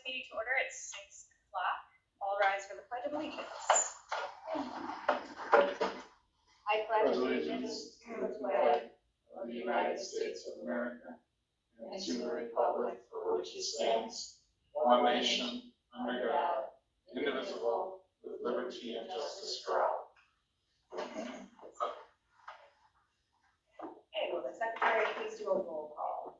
this meeting to order at 6 o'clock. All rise for the Pledge of Allegiance. I pledge allegiance to the flag of the United States of America and to the republic for which it stands, one nation, under God, indivisible, with liberty and justice for all. Okay, will the secretary please do a roll call?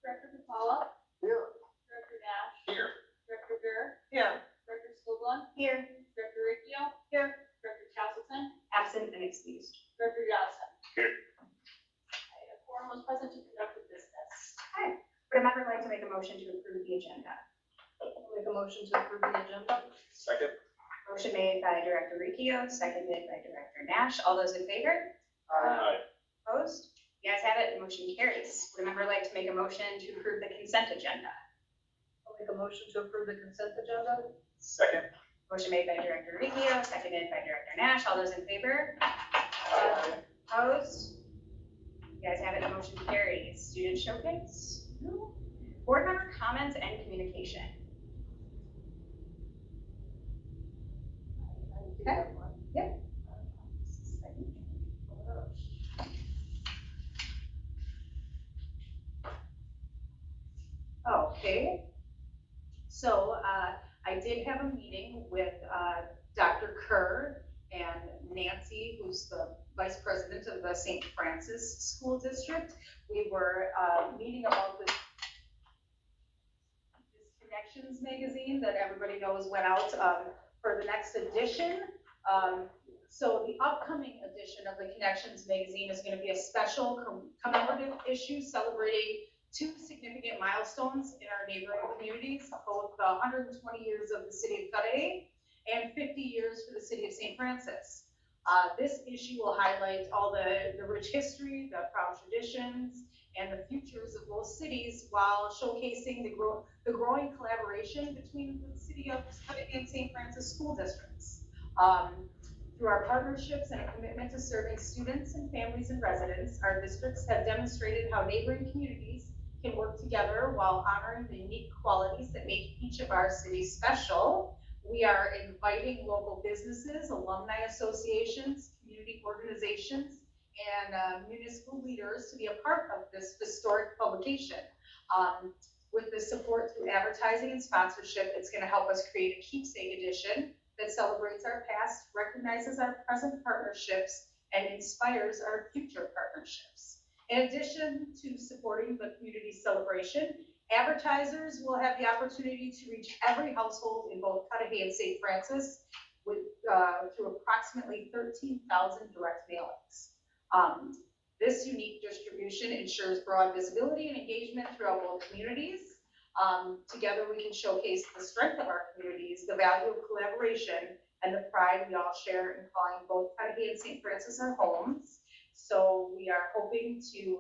Director Capella. Here. Director Nash. Here. Director Dur. Here. Director Schoolblum. Here. Director Ricchio. Here. Director Castleton. Absent and excused. Director Johnson. Here. A quorum was present to conduct the business. Okay, would a member like to make a motion to approve the agenda? I'll make a motion to approve the agenda. Second. Motion made by Director Ricchio, seconded by Director Nash. All those in favor? Aye. Opposed? You guys have it, the motion carries. Would a member like to make a motion to approve the consent agenda? I'll make a motion to approve the consent agenda. Second. Motion made by Director Ricchio, seconded by Director Nash. All those in favor? Opposed? You guys have it, the motion carries. Student showcase? No. Board member comments and communication. Okay. Yep. Okay. So I did have a meeting with Dr. Kerr and Nancy, who's the vice president of the St. Francis School District. We were meeting about this Connections magazine that everybody knows went out for the next edition. So the upcoming edition of the Connections magazine is going to be a special commemorative issue celebrating two significant milestones in our neighboring communities, both the 120 years of the city of Cudahy and 50 years for the city of St. Francis. This issue will highlight all the rich history, the proud traditions, and the futures of both cities while showcasing the growing collaboration between the city of Cudahy and St. Francis school districts. Through our partnerships and a commitment to serving students and families and residents, our districts have demonstrated how neighboring communities can work together while honoring the unique qualities that make each of our cities special. We are inviting local businesses, alumni associations, community organizations, and municipal leaders to be a part of this historic publication. With the support through advertising and sponsorship, it's going to help us create a keepsake edition that celebrates our past, recognizes our present partnerships, and inspires our future partnerships. In addition to supporting the community celebration, advertisers will have the opportunity to reach every household in both Cudahy and St. Francis with, through approximately 13,000 direct mailings. This unique distribution ensures broad visibility and engagement throughout both communities. Together we can showcase the strength of our communities, the value of collaboration, and the pride we all share in calling both Cudahy and St. Francis our homes. So we are hoping to,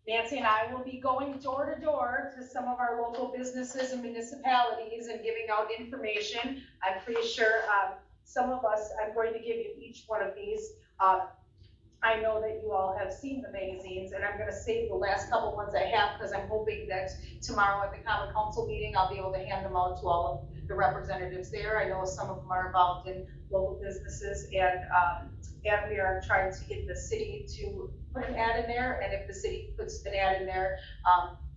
Nancy and I will be going door to door to some of our local businesses and municipalities and giving out information. I'm pretty sure some of us, I'm going to give you each one of these. I know that you all have seen the magazines, and I'm going to save the last couple ones I have because I'm hoping that tomorrow at the Common Council meeting, I'll be able to hand them out to all of the representatives there. I know some of them are involved in local businesses, and we are trying to get the city to put an ad in there, and if the city puts an ad in there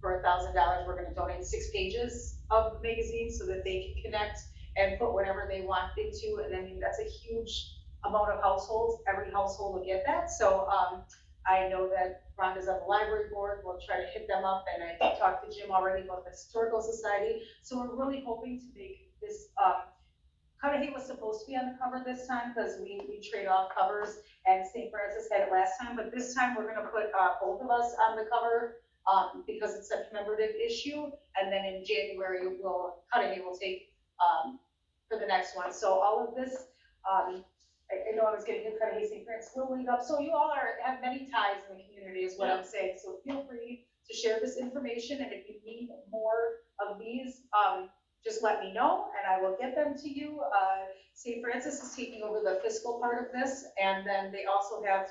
for $1,000, we're going to donate 6 pages of the magazine so that they can connect and put whatever they want into, and I mean, that's a huge amount of households. Every household will get that. So I know that Rhonda's on the library board. We'll try to hit them up, and I talked to Jim already about the Historical Society. So we're really hoping to make this, Cudahy was supposed to be on the cover this time because we trade off covers, and St. Francis had it last time, but this time we're gonna put both of us on the cover because it's a commemorative issue, and then in January, Cudahy will take for the next one. So all of this, I know I was getting Cudahy St. Francis Little League up, so you all have many ties in the community is what I'm saying, so feel free to share this information, and if you need more of these, just let me know, and I will get them to you. St. Francis is taking over the fiscal part of this, and then they also have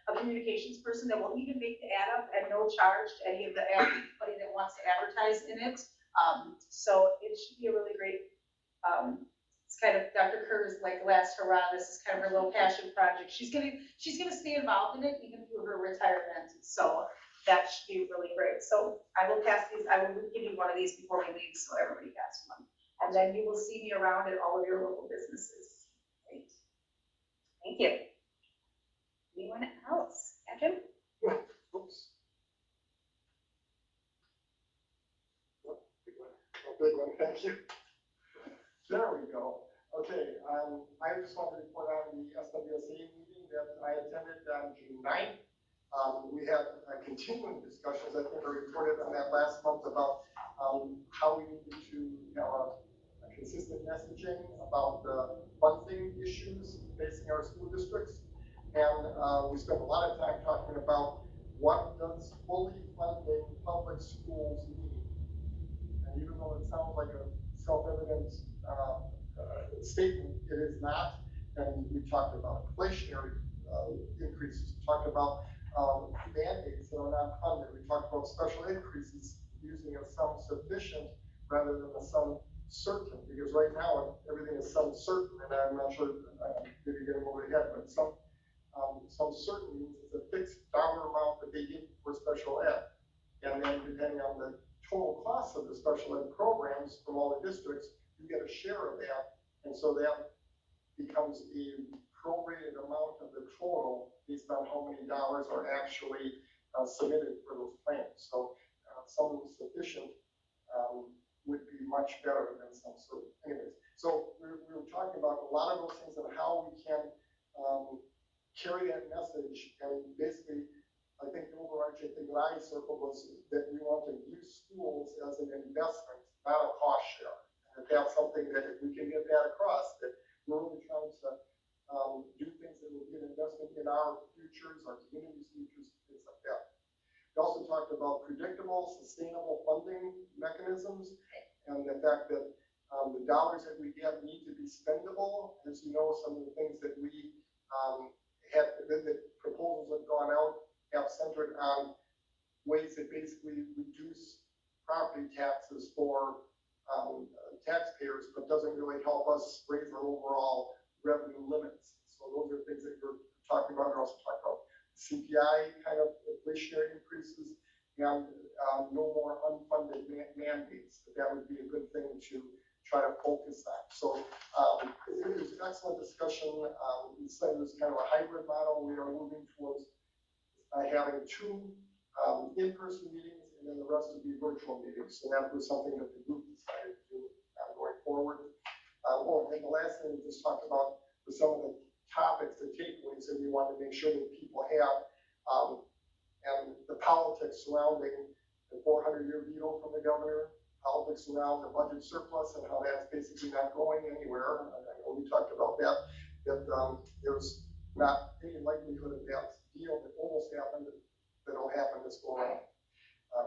a communications person that will even make the ad up at no charge to anybody that wants to advertise in it. So it should be a really great, it's kind of Dr. Kerr's like last hurrah. This is kind of her little passion project. She's gonna stay involved in it even through her retirement. So that should be really great. So I will pass these, I will give you one of these before we leave, so everybody has one. And then you will see me around at all of your local businesses. Great. Thank you. Anyone else? Andrew? Oops. Big one, thank you. There we go. Okay, I just want to report on the SWSA meeting that I attended on June 9th. We had continuing discussions, I think I reported on that last month about how we needed to have a consistent messaging about the funding issues facing our school districts. And we spent a lot of time talking about what does fully funding public schools mean? And even though it sounds like a self-evident statement, it is not. And we talked about inflationary increases, we talked about mandates that are not funded. We talked about special increases using a sum sufficient rather than a sum certain, because right now everything is sum certain, and I'm not sure, maybe getting over the head, but some certain means it's a fixed dollar amount that they give for special ed. And then depending on the total cost of the special ed programs from all the districts, you get a share of that. And so that becomes a prorated amount of the total based on how many dollars are actually submitted for those plans. So some sufficient would be much better than some sort of, anyways. So we were talking about a lot of those things and how we can carry that message. And basically, I think the overarching thing that I circled was that we want to view schools as an investment, not a cost share. And that's something that if we can get that across, that we're really trying to do things that will be an investment in our futures, our community's futures, things like that. We also talked about predictable, sustainable funding mechanisms and the fact that the dollars that we get need to be spendable. As you know, some of the things that we the proposals that have gone out have centered on ways that basically reduce property taxes for taxpayers, but doesn't really help us raise our overall revenue limits. So those are things that we're talking about. We're also talking about CPI kind of inflationary increases and no more unfunded mandates. That would be a good thing to try to focus on. So it was an excellent discussion. We said it was kind of a hybrid model. We are moving towards having 2 in-person meetings, and then the rest would be virtual meetings. So that was something that the group decided to do going forward. And the last thing we just talked about was some of the topics, the takeaways that we wanted to make sure that people had, and the politics surrounding the 400-year veto from the governor, politics around the budget surplus and how that's basically not going anywhere. I know we talked about that there's not any likelihood of that deal that almost happened that'll happen this go around.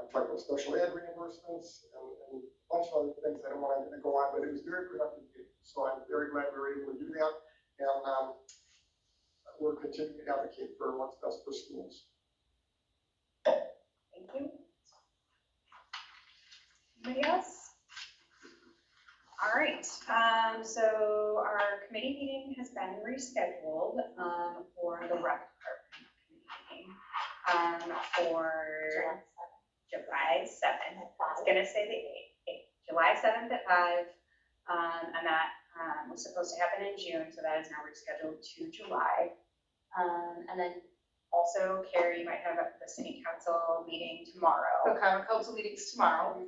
We talked about special ed reimbursements and a bunch of other things. I don't want to go on, but it was very productive meeting. So I'm very glad we were able to do that. And we're continuing to advocate for what's best for schools. Thank you. Anybody else? All right, so our committee meeting has been rescheduled for the rec department meeting for July 7th. I was gonna say the 8th, July 7th at 5, and that was supposed to happen in June, so that is now rescheduled to July. And then also, Carrie, you might have the city council meeting tomorrow. The council meeting's tomorrow.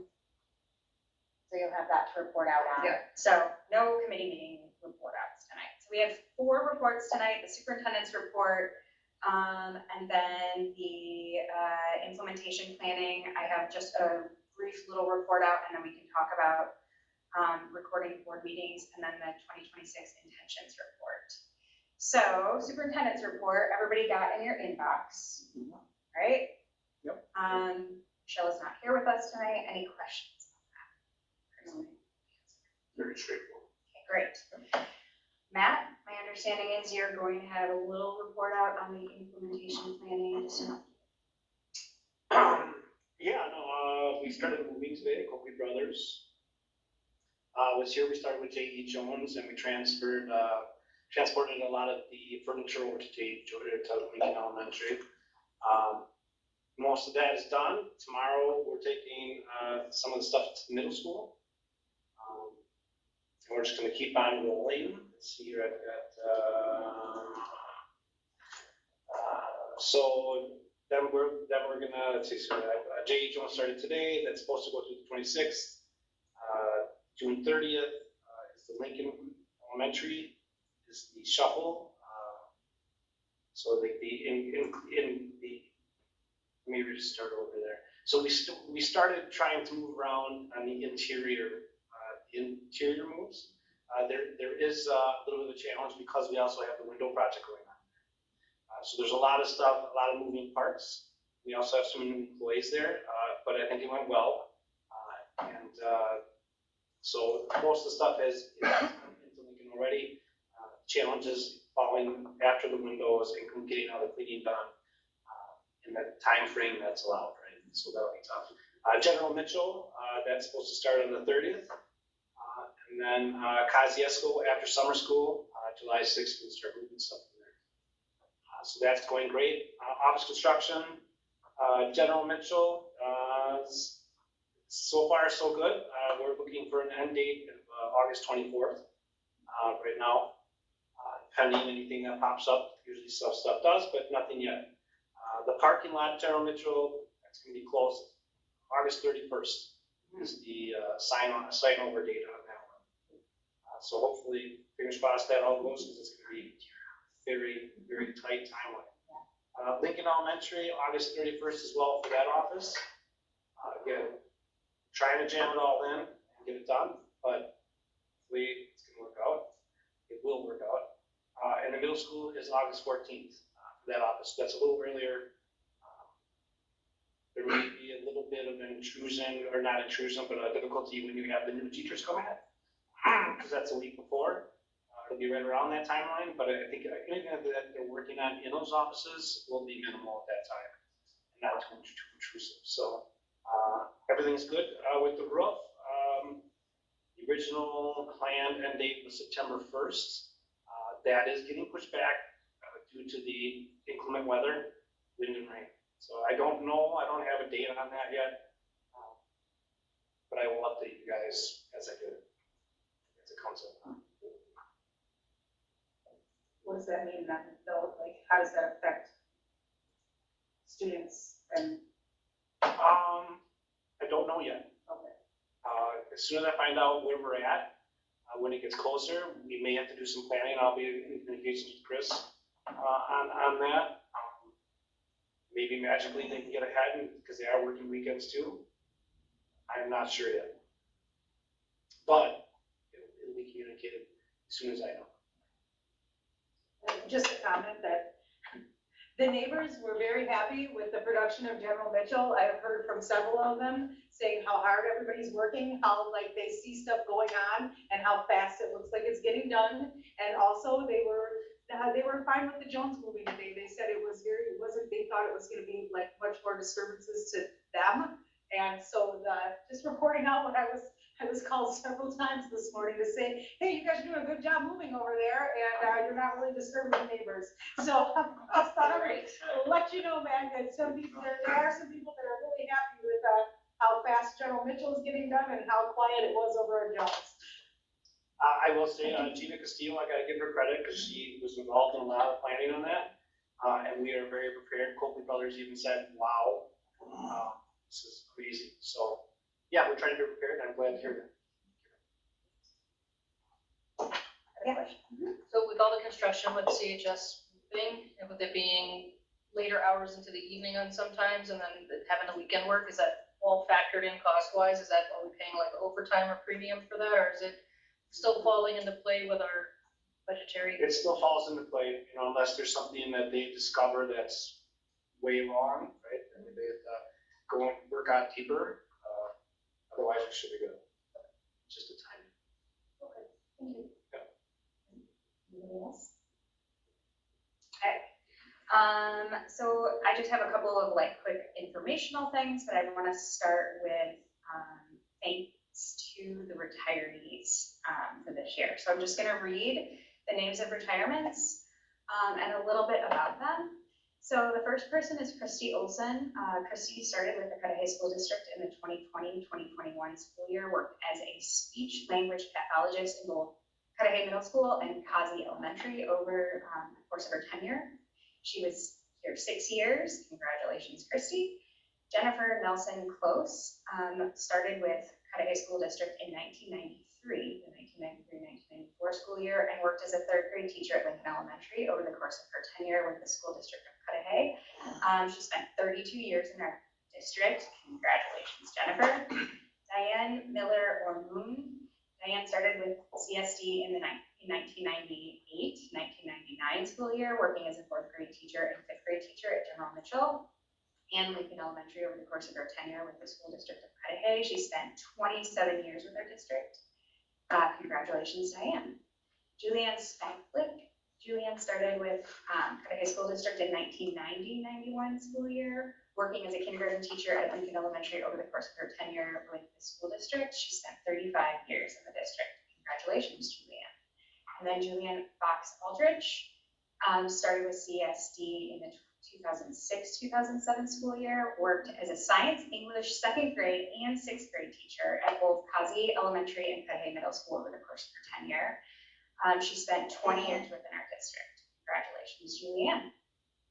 So you'll have that to report out on. Yeah. So no committee meeting report outs tonight. So we have 4 reports tonight, the superintendent's report, and then the implementation planning. I have just a brief little report out, and then we can talk about recording board meetings, and then the 2026 intentions report. So superintendent's report, everybody got in your inbox, right? Yep. Michelle is not here with us tonight. Any questions? Very straightforward. Okay, great. Matt, my understanding is you're going to have a little report out on the implementation planning. Yeah, no, we We started moving today, Copley Brothers. Was here, we started with J.E. Jones, and we transported a lot of the furniture over to Lincoln Elementary. Most of that is done. Tomorrow, we're taking some of the stuff to the middle school. And we're just gonna keep on rolling. Let's see here, I've got, so then we're gonna, let's see, so J.E. Jones started today, that's supposed to go through the 26th. June 30th is the Lincoln Elementary, is the shuffle. So like in the, maybe just start over there. So we started trying to move around on the interior moves. There is a little bit of a challenge because we also have the window project going on. So there's a lot of stuff, a lot of moving parts. We also have some new employees there, but I think it went well. So most of the stuff is into Lincoln already. Challenges following after the windows and getting all the cleaning done in the time frame that's allowed, right? So that'll be tough. General Mitchell, that's supposed to start on the 30th. And then Cudahy School after summer school, July 6th, we'll start moving stuff in there. So that's going great. Office construction, General Mitchell, so far so good. We're looking for an end date of August 24th right now. Pending anything that pops up, usually stuff does, but nothing yet. The parking lot, General Mitchell, that's going to be closed August 31st is the sign over date on that one. So hopefully, fingers crossed that all goes, because it's going to be very, very tight timeline. Lincoln Elementary, August 31st as well for that office. Again, trying to jam it all in and get it done, but hopefully it's going to work out. It will work out. And the middle school is August 14th for that office. That's a little earlier. There may be a little bit of an intrusion, or not intrusion, but a difficulty when you have the new teachers coming in, because that's a week before. It'll be right around that timeline, but I think anything that they're working on in those offices will be minimal at that time, and not too intrusive. So everything's good with the roof. The original planned end date was September 1st. That is getting pushed back due to the inclement weather, wind and rain. So I don't know, I don't have a date on that yet, but I will update you guys as I get it, as it comes up. What does that mean then, though? Like, how does that affect students and? I don't know yet. Okay. As soon as I find out where we're at, when it gets closer, we may have to do some planning. I'll be in communications with Chris on that. Maybe magically they can get ahead because they are working weekends too. I'm not sure yet, but it'll be communicated as soon as I know. Just a comment that the neighbors were very happy with the production of General Mitchell. I have heard from several of them saying how hard everybody's working, how like they see stuff going on and how fast it looks like it's getting done. And also they were fine with the Jones moving today. They said they thought it was gonna be like much more disturbances to them. And so just reporting out what I was called several times this morning to say, hey, you guys are doing a good job moving over there, and you're not really disturbing the neighbors. So I just thought I'd let you know, man, that there are some people that are really happy with how fast General Mitchell is getting done and how quiet it was over at Jones. I will say, Gina Castillo, I gotta give her credit because she was involved in a lot of planning on that, and we are very prepared. Copley Brothers even said, wow, this is crazy. So yeah, we're trying to be prepared, and I'm glad to hear that. Yeah. So with all the construction with CHS moving, and with it being later hours into the evening on sometimes, and then having the weekend work, is that all factored in cost-wise? Are we paying like overtime or premium for that, or is it still falling into play with our budgetary? It still falls into play, unless there's something that they discover that's way wrong, right? And they go and work on deeper. Otherwise, we should be good. Just a timing. Okay, thank you. Yeah. Anybody else? Okay. So I just have a couple of like quick informational things, but I want to start with thanks to the retirees for this year. So I'm just going to read the names of retirements and a little bit about them. So the first person is Christy Olson. Christy started with the Cudahy School District in the 2020-2021 school year, worked as a speech language pathologist in both Cudahy Middle School and Cudahy Elementary over the course of her tenure. She was here 6 years. Congratulations, Christy. Jennifer Nelson Close started with Cudahy School District in 1993, the 1993-1994 school year, and worked as a third grade teacher at Lincoln Elementary over the course of her tenure with the school district of Cudahy. She spent 32 years in our district. Congratulations, Jennifer. Diane Miller Ormoon. Diane started with CSD in the 1998-1999 school year, working as a fourth grade teacher and fifth grade teacher at General Mitchell and Lincoln Elementary over the course of her tenure with the school district of Cudahy. She spent 27 years with our district. Congratulations, Diane. Julianne Spanklick. Julianne started with Cudahy School District in 1990-91 school year, working as a kindergarten teacher at Lincoln Elementary over the course of her tenure with the school district. She spent 35 years in the district. Congratulations, Julianne. And then Julianne Fox Aldrich started with CSD in the 2006-2007 school year, worked as a science, English, second grade and sixth grade teacher at both Cudahy Elementary and Cudahy Middle School over the course of her tenure. She spent 20 years within our district. Congratulations, Julianne.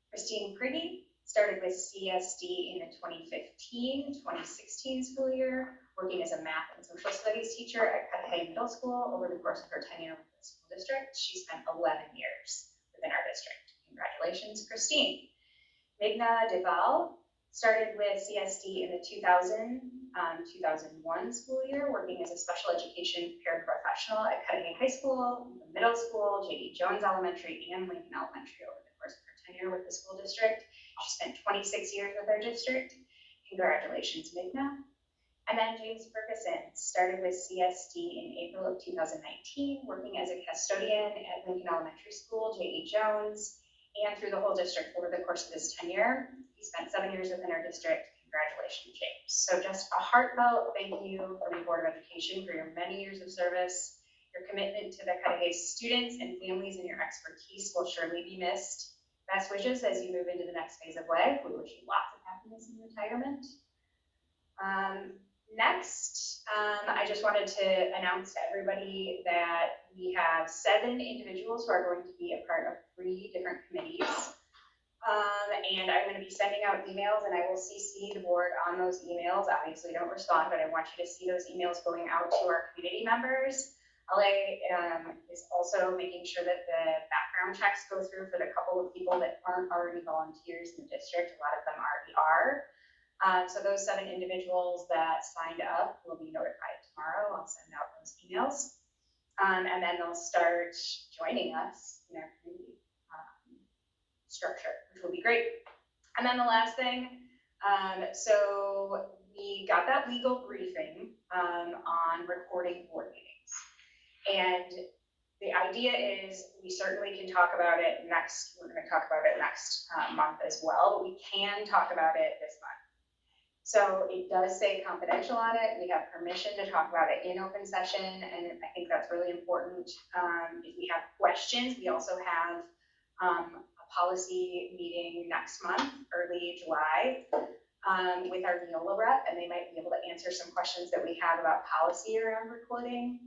Christine Priggy started with CSD in the 2015-2016 school year, working as a math and social studies teacher at Cudahy Middle School over the course of her tenure with the school district. She spent 11 years within our district. Congratulations, Christine. Migna Deval started with CSD in the 2000-2001 school year, working as a special education paraprofessional at Cudahy High School, Middle School, J.D. Jones Elementary, and Lincoln Elementary over the course of her tenure with the school district. She spent 26 years with our district. Congratulations, Migna. And then James Ferguson started with CSD in April of 2019, working as a custodian at Lincoln Elementary School, J.D. Jones, and through the whole district over the course of his tenure. He spent 7 years within our district. Congratulations, James. So just a heartfelt thank you from the Board of Education for your many years of service. Your commitment to the Cudahy students and families and your expertise will surely be missed. Best wishes as you move into the next phase of life. We wish you lots of happiness in retirement. Next, I just wanted to announce to everybody that we have 7 individuals who are going to be a part of 3 different committees. And I'm going to be sending out emails, and I will CC the board on those emails. Obviously, don't respond, but I want you to see those emails going out to our community members. LA is also making sure that the background checks go through for the couple of people that aren't already volunteers in the district. A lot of them already are. So those 7 individuals that signed up will be notified tomorrow. I'll send out those emails. And then they'll start joining us in our community structure, which will be great. And then the last thing, so we got that legal briefing on recording board meetings. And the idea is we certainly can talk about it next, we're going to talk about it next month as well, but we can talk about it this month. So it does say confidential on it. We have permission to talk about it in open session, and I think that's really important. If we have questions, we also have a policy meeting next month, early July, with our Neola rep, and they might be able to answer some questions that we have about policy around recording.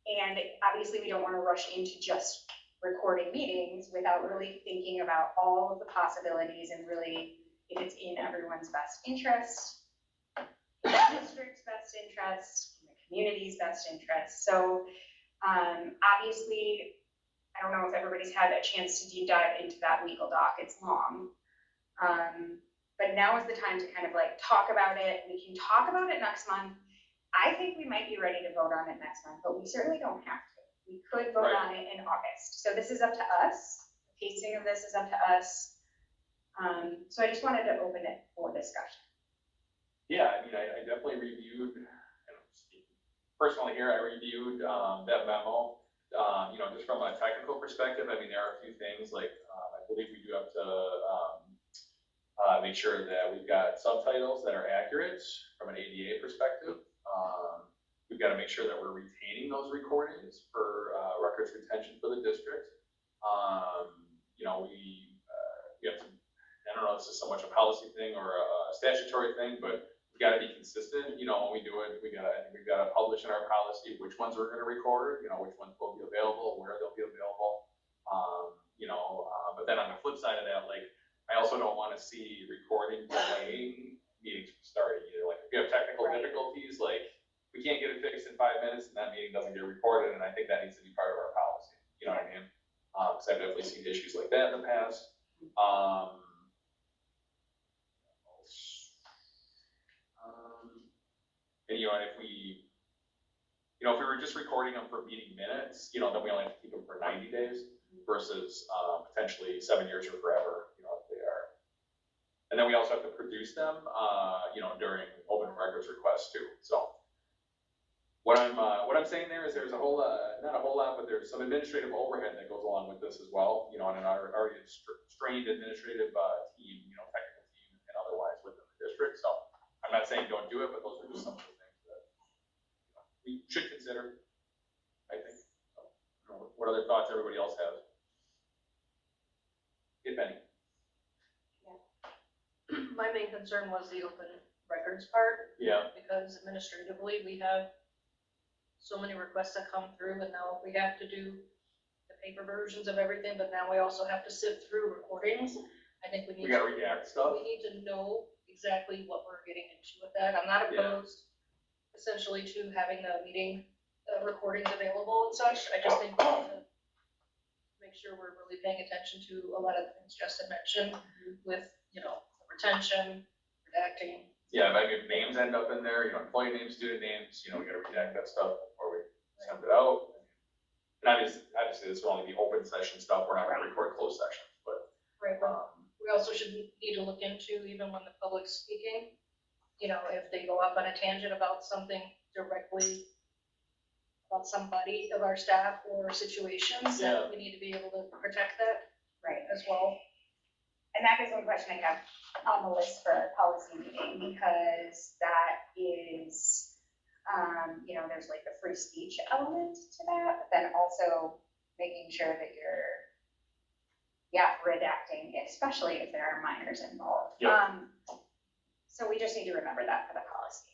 And obviously we don't want to rush into just recording meetings without really thinking about all of the possibilities and really if it's in everyone's best interest, in the district's best interest, in the community's best interest. So obviously, I don't know if everybody's had a chance to deep dive into that legal doc. It's long. But now is the time to kind of like talk about it. We can talk about it next month. I think we might be ready to vote on it next month, but we certainly don't have to. We could vote on it in August. So this is up to us. The pacing of this is up to us. So I just wanted to open it for discussion. Yeah, I mean, I definitely reviewed, and personally here, I reviewed that memo just from a technical perspective, I mean, there are a few things like, I believe we do have to, make sure that we've got subtitles that are accurate from an ADA perspective. We've got to make sure that we're retaining those recordings for, records retention for the district. We have to, I don't know if this is so much a policy thing or a statutory thing, but we got to be consistent, when we do it, we've got to publish in our policy which ones we're going to record, which ones will be available, where they'll be available. But then on the flip side of that, like, I also don't want to see recording delaying meetings from starting either. Like, if you have technical difficulties, like, we can't get it fixed in 5 minutes and that meeting doesn't get recorded, and I think that needs to be part of our policy, you know what I mean? Because I've definitely seen issues like that in the past. And if we were just recording them for meeting minutes, then we only have to keep them for 90 days versus potentially 7 years or forever, if they are. And then we also have to produce them, during open records requests too. So what I'm saying there is there's a whole, not a whole lot, but there's some administrative overhead that goes along with this as well, and an already strained administrative team, technical team and otherwise within the district. So I'm not saying don't do it, but those are just some of the things that we should consider, I think. So, what other thoughts everybody else has? If any. My main concern was the open records part. Yeah. Because administratively, we have so many requests that come through, and now we have to do the paper versions of everything, but now we also have to sift through recordings. I think we We gotta redact stuff. We need to know exactly what we're getting into with that. I'm not opposed essentially to having the meeting recordings available and such. I just think we need to make sure we're really paying attention to a lot of the things Justin mentioned with, retention, redacting. Yeah, but if names end up in there, employee names, student names, we gotta redact that stuff before we send it out. And obviously this will only be open session stuff, we're not gonna record closed sessions, but. Right, we also should need to look into, even when the public's speaking, if they go off on a tangent about something directly about somebody of our staff or situations, that we need to be able to protect that as well. And that is one question I have on the list for our policy meeting, because that is, there's like the free speech element to that, but then also making sure that you're, redacting, especially if there are minors involved. So we just need to remember that for the policy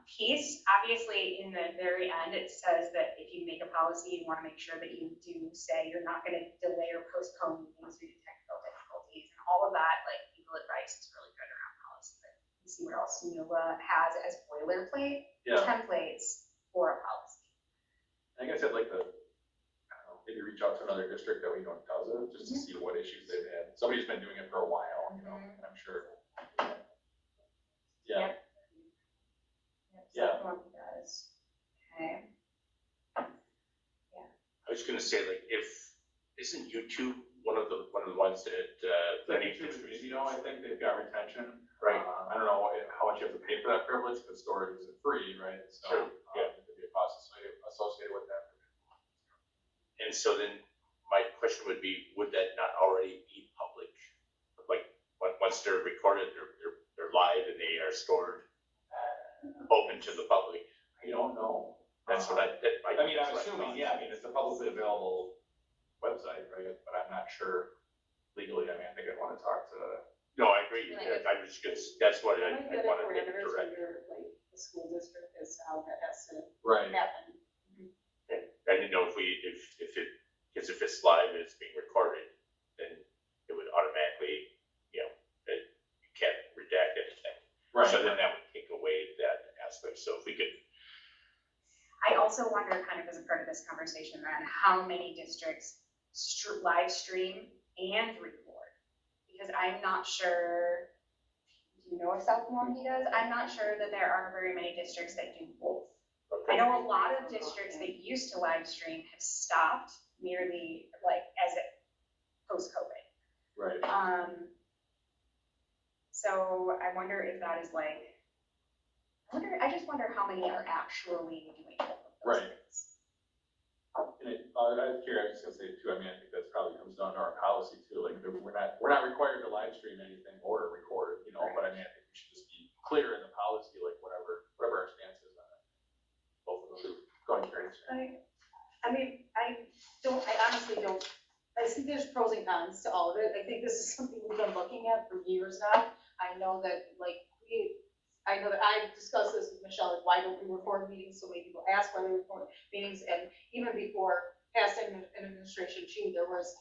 piece. Obviously, in the very end, it says that if you make a policy, you want to make sure that you do say you're not going to delay or postpone meetings due to technical difficulties and all of that. Like, legal advice is really good around policy, but you see what else NULA has as boilerplate templates for a policy. I guess I'd like to, maybe reach out to another district that we know does it, just to see what issues they've had. Somebody's been doing it for a while, and I'm sure. Yeah. That one does. Okay. I was gonna say, like, isn't YouTube one of the ones that, many districts use? I think they've got retention. Right. I don't know how much you have to pay for that privilege, but storage isn't free, right? So, Sure, yeah. There could be a cost associated with that. And so then my question would be, would that not already be public? Like, once they're recorded, they're live and they are stored, open to the public? I don't know. That's what I'm assuming, it's a publicly available website, right? But I'm not sure legally. I think I'd want to talk to. No, I agree. I was just, that's what I wanted to direct. Like the school district is how that has to Right. happen. I didn't know because if it's live and it's being recorded, then it would automatically, that you can't redact anything. Right. So then that would take away that aspect. So if we could. I also wonder, kind of as a part of this conversation then, how many districts live stream and record? Because I'm not sure, do you know if South Milwaukee does? I'm not sure that there are very many districts that do both. I know a lot of districts that used to live stream have stopped merely like as it post-COVID. Right. So I wonder if that is like, I just wonder how many are actually doing both of those Right. things. I was curious, I was gonna say too, I mean, I think that probably comes down to our policy too, like, we're not required to live stream anything or record, you know, but I mean, I think we should just be clear in the policy, like, whatever our stance is on it. Both of them, go ahead, Karen. I mean, I honestly don't, I think there's pros and cons to all of it. I think this is something we've been looking at for years now. I know that, like, I know that I've discussed this with Michelle, like, why don't we record meetings? So many people ask why they record meetings, and even before past administration too, there was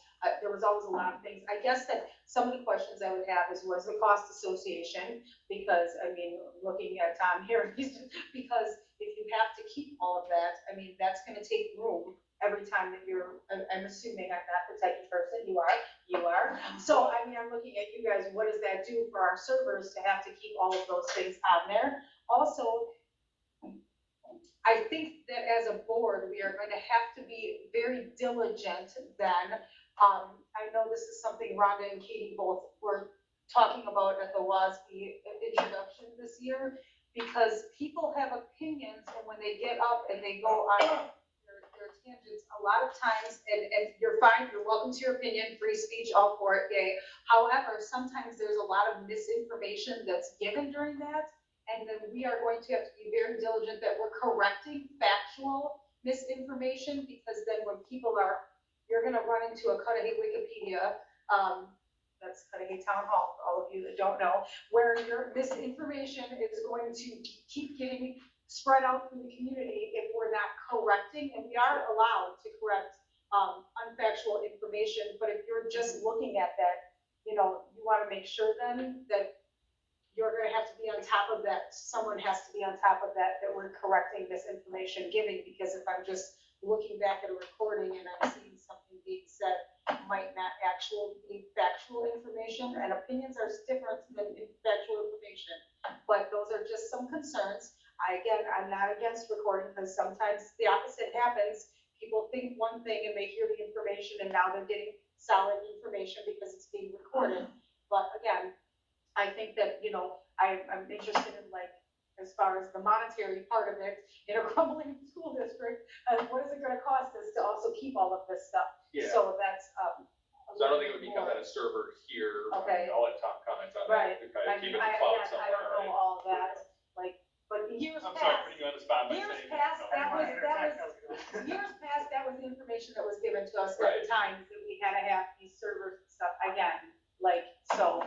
always a lot of things. I guess that some of the questions I would have is, what's the cost association? Because, I mean, looking at Tom here, because if you have to keep all of that, I mean, that's gonna take room every time that you're, I'm assuming I'm not the type of person, you are. So, I mean, I'm looking at you guys, what does that do for our servers to have to keep all of those things on there? Also, I think that as a board, we are going to have to be very diligent then. I know this is something Rhonda and Katie both were talking about at the WASB introduction this year, because people have opinions, and when they get up and they go on their tangents, a lot of times, and you're fine, you're welcome to your opinion, free speech, all for it, yay. However, sometimes there's a lot of misinformation that's given during that, and then we are going to have to be very diligent that we're correcting factual misinformation, because then when people are, you're gonna run into a Cudahy Wikipedia, that's Cudahy Town Hall, for all of you that don't know, where your misinformation is going to keep getting spread out through the community if we're not correcting, and we are allowed to correct unfactual information, but if you're just looking at that, you know, you wanna make sure then that you're gonna have to be on top of that, someone has to be on top of that, that we're correcting this information giving, because if I'm just looking back at a recording and I'm seeing something being said, might not actually be factual information, and opinions are different than factual information, but those are just some concerns. I'm not against recording, because sometimes the opposite happens, people think one thing and they hear the information and now they're getting solid information because it's being recorded, but again, I think that, you know, I'm interested in, like, as far as the monetary part of it, in a crumbling school district, what is it gonna cost us to also keep all of this stuff? Yeah. So that's, So I don't think it would become that a server here. Okay. I'll let Tom comment on that. Right. To kind I of keep mean, it in the I cloud don't somewhere, know right? all that, like, but years I'm sorry, past, putting you on the spot by years saying. past, that was the information that was given to us at Right. the time, that we had to have these servers and stuff, again, like, so.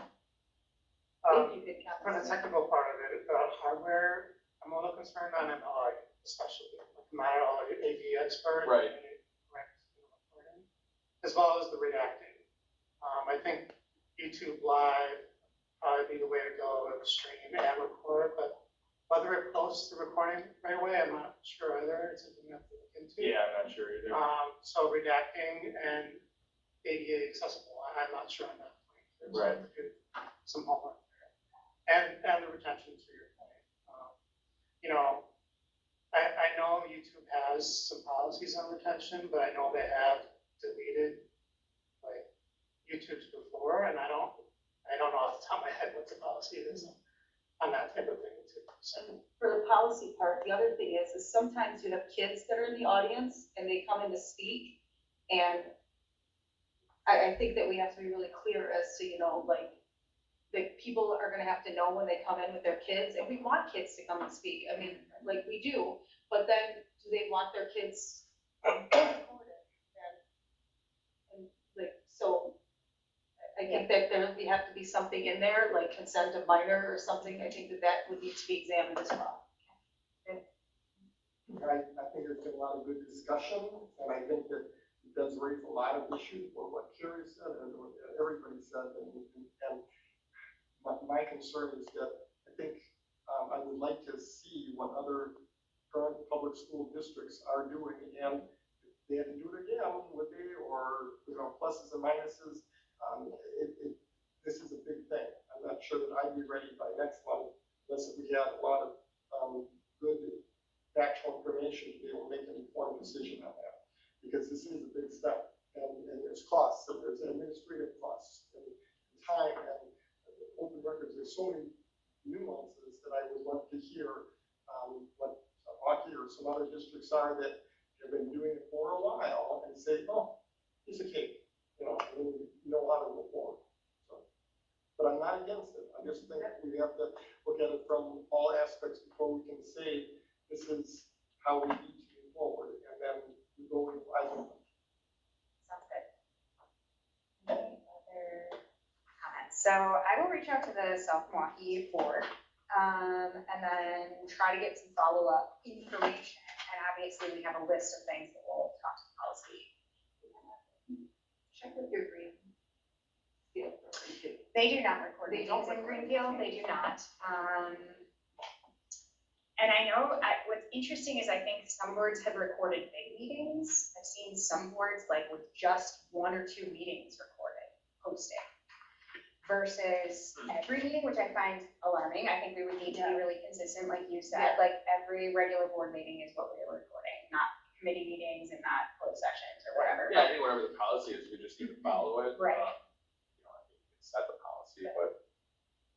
If you could For the technical part of it, the hardware, I'm a little concerned on MLI, especially. I'm not at all an AV expert. Right. As well as the reacting. I think YouTube Live probably be the way to go to stream and record, but whether it posts the recording right away, I'm not sure either. It's something that to look into. Yeah, I'm not sure either. So redacting and ADA accessible, I'm not sure on that point. Right. Some homework. And the retention, to your point. You know, I know YouTube has some policies on retention, but I know they have deleted like YouTube's before, and I don't know off the top of my head what the policy is on that type of thing too. So, For the policy part, the other thing is sometimes you have kids that are in the audience and they come in to speak, and I think that we have to be really clear as to, you know, like, that people are gonna have to know when they come in with their kids, and we want kids to come and speak, I mean, like, we do, but then, do they want their kids recorded? And like, so, I think that there would have to be something in there, like consent of minor or something, I think that would need to be examined as well. I think there's been a lot of good discussion, and I think that it does raise a lot of issues for what Carrie said and what everybody said, and my concern is that I think I would like to see what other current public school districts are doing, and if they had to do it again, would they, or, you know, pluses and minuses. This is a big thing. I'm not sure that I'd be ready by next month unless we had a lot of good factual information to be able to make an informed decision on that, because this is a big step, and there's costs, and there's administrative costs, and time, and open records. There's so many nuances that I would love to hear what Milwaukee or some other districts are that have been doing it for a while and say, oh, piece of cake, you know how to go forward. So, but I'm not against it. I just think we have to look at it from all aspects before we can say, this is how we need to move forward, and then we go with, I don't know. Sounds good. Any other comments? So I will reach out to the South Milwaukee board, and then try to get some follow-up information. And obviously, we have a list of things that we'll talk to policy. Check with your green. Field. They do not record They don't meetings in record. Greenfield, they do not. And I know, what's interesting is I think some boards have recorded big meetings. I've seen some boards like with just 1 or 2 meetings recorded, posted. Versus every meeting, which I find alarming. I think we would need to be really consistent, like you said, like every regular board meeting is what we are recording, not committee meetings and not closed sessions or whatever. Yeah, I think whatever the policy is, we just need to follow it. Right. You know, I think we can set the policy, but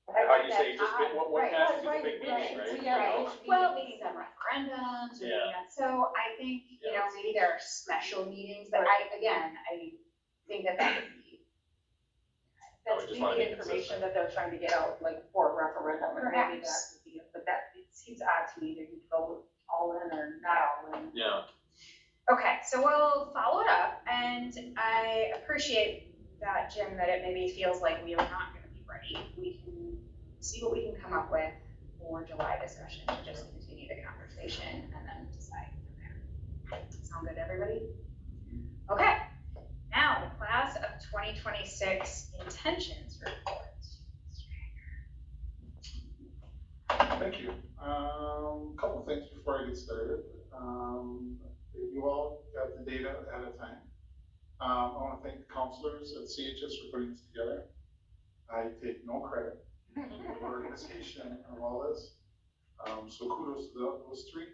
I how think you say, that's just, odd. what Right. constitutes a right, big meeting, right. right? Yeah, You know? it's- Well, meetings on referendums, or Yeah. so I think, Yeah. maybe there are special meetings, but I think that would be. No, we That's just wanna the be information consistent. that they're trying to get out, like for a referendum, and maybe that Perhaps. would be it, but that, it seems odd to me that you go all in or not all in. Yeah. Okay, so we'll follow it up, and I appreciate that, Jim, that it maybe feels like we are not gonna be ready. We can see what we can come up with for July discussion, to just continue the conversation and then decide from there. Sound good, everybody? Okay, now the class of 2026 intentions report. Thank you. Couple things before I get started. You all got the data ahead of time. I want to thank the counselors at CHS for putting this together. I take no credit for the organization of all this. So kudos to those 3.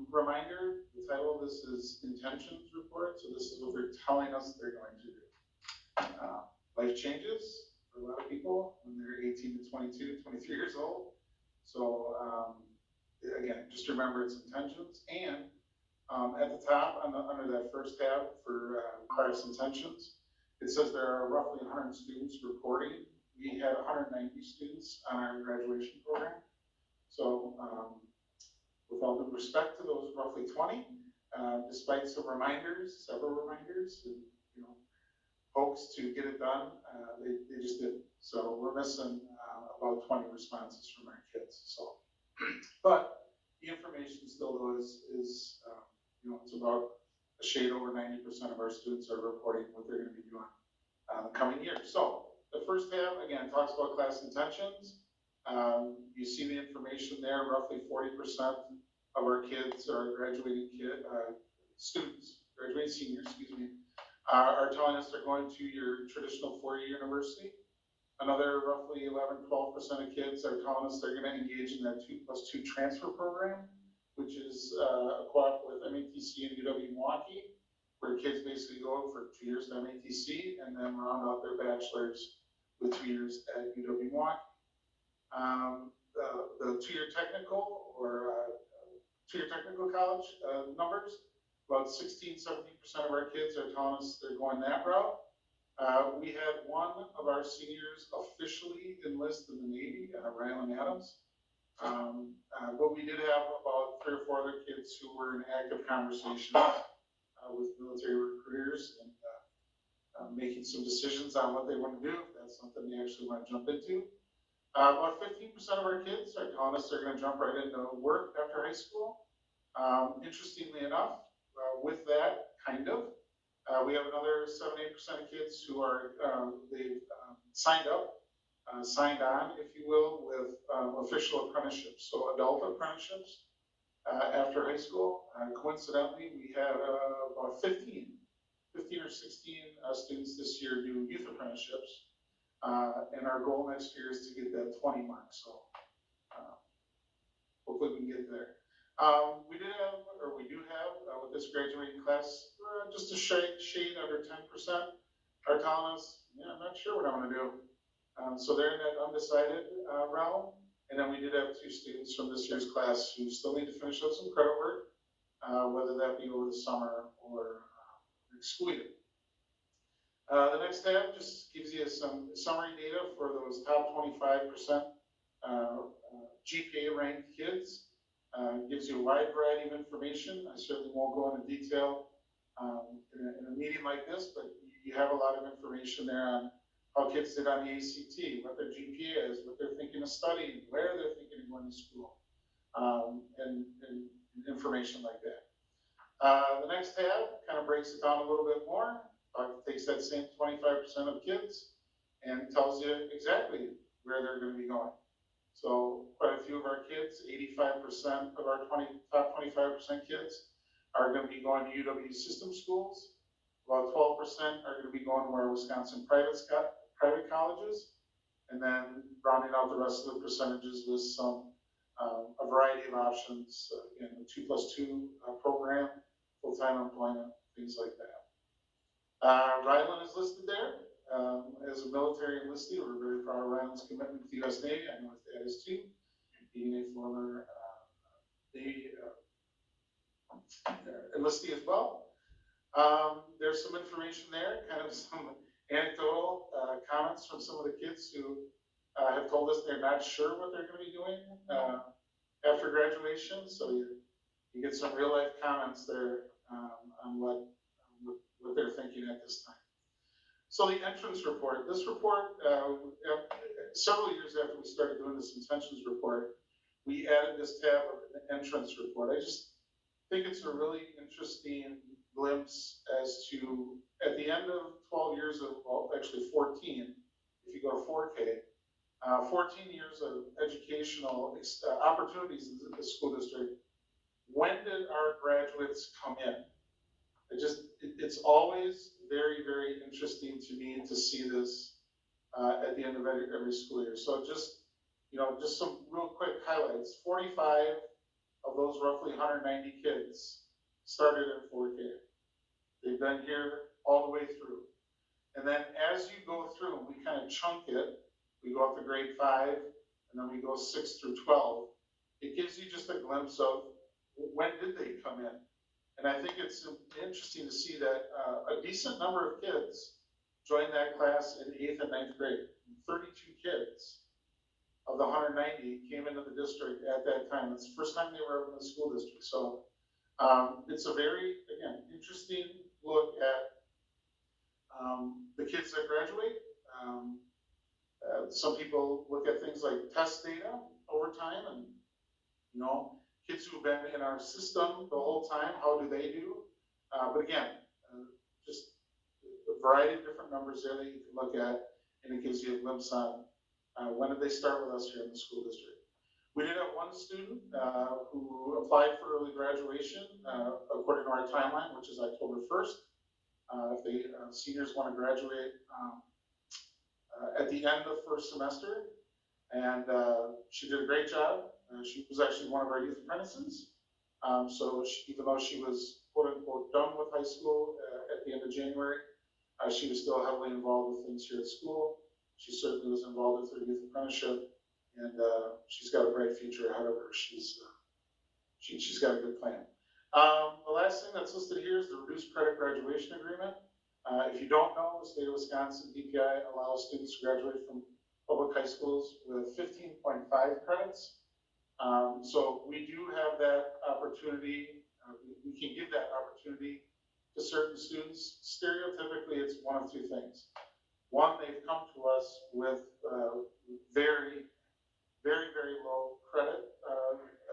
Reminder, the title of this is intentions report. So this is what they're telling us they're going to do. Life changes for a lot of people when they're 18 to 22, 23 years old. So, again, just remember its intentions, and at the top, under that first tab for class intentions, it says there are roughly 100 students reporting. We had 190 students on our graduation program. So, with all due respect to those roughly 20, despite several reminders, and, hopes to get it done, they just didn't. So we're missing about 20 responses from our kids. So, but the information still though is it's about a shade over 90% of our students are reporting what they're going to be doing the coming year. So the first tab again talks about class intentions. You see the information there. Roughly 40% of our kids are graduating students, graduating seniors, are telling us they're going to your traditional 4-year university. Another roughly 11-12% of kids are telling us they're going to engage in that 2+2 transfer program, which is a co-op with MATC and UW Milwaukee, where kids basically go for 2 years to MATC and then round out their bachelor's with 2 years at UW Milwaukee. The 2-year technical or 2-year technical college numbers, about 16-17% of our kids are telling us they're going that route. We had one of our seniors officially enlist in the Navy, Rylan Adams. But we did have about 3 or 4 other kids who were in active conversations with military recruiters and making some decisions on what they want to do, if that's something they actually want to jump into. About 15% of our kids are telling us they're going to jump right into work after high school. Interestingly enough, with that, we have another 7-8% of kids who are, they've signed on, if you will, with official apprenticeships, so adult apprenticeships after high school. Coincidentally, we had about 15 or 16 students this year do youth apprenticeships. And our goal next year is to get that 20 mark, so hopefully we can get there. We do have, with this graduating class, just a shade under 10% are telling us, yeah, I'm not sure what I'm gonna do. So they're in that undecided realm. And then we did have 2 students from this year's class who still need to finish up some credit work. whether that be over the summer or next school year. The next tab just gives you some summary data for those top 25% GPA ranked kids. Gives you a wide variety of information. I certainly won't go into detail in a meeting like this, but you have a lot of information there on how kids did on the ACT, what their GPA is, what they're thinking of studying, where they're thinking of going to school, and information like that. The next tab kind of breaks it down a little bit more. Takes that same 25% of kids and tells you exactly where they're going to be going. So quite a few of our kids, 85% of our top 25% kids are going to be going to UW system schools. About 12% are going to be going to our Wisconsin private colleges. And then rounding out the rest of the percentages with some, a variety of options, in the 2+2 program, full-time employment, things like that. Ryland is listed there as a military enlistee. We're very proud of Ryland's commitment to the U.S. Navy. I know his dad is too, being a former Navy enlistee as well. There's some information there, kind of some anecdotal comments from some of the kids who have told us they're not sure what they're going to be doing after graduation. So you get some real life comments there on what they're thinking at this time. So the entrance report, this report, several years after we started doing this intentions report, we added this tab of the entrance report. I just think it's a really interesting glimpse as to, at the end of 12 years of, well, actually 14, if you go to 4K, 14 years of educational opportunities in the school district, when did our graduates come in? It's always very, very interesting to me to see this at the end of every school year. So just some real quick highlights. 45 of those roughly 190 kids started in 4K. They've been here all the way through. And then as you go through, we kind of chunk it. We go up to grade 5, and then we go 6 through 12. It gives you just a glimpse of when did they come in. And I think it's interesting to see that a decent number of kids joined that class in 8th and 9th grade. 32 kids of the 190 came into the district at that time. It's the first time they were ever in the school district. So it's a very, again, interesting look at the kids that graduate. Some people look at things like test data over time, and kids who've been in our system the whole time, how do they do? But again, just a variety of different numbers there that you can look at, and it gives you a glimpse on when did they start with us here in the school district. We did have one student who applied for early graduation according to our timeline, which is October 1st. If the seniors want to graduate at the end of first semester, and she did a great job. She was actually one of our youth apprentices. So even though she was quote unquote done with high school at the end of January, she was still heavily involved with things here at school. She certainly was involved with her youth apprenticeship, and she's got a bright future ahead of her. She's got a good plan. The last thing that's listed here is the reduced credit graduation agreement. If you don't know, the state of Wisconsin DPI allows students to graduate from public high schools with 15.5 credits. So we do have that opportunity. We can give that opportunity to certain students. Stereotypically, it's one of two things. One, they've come to us with very, very, very low credit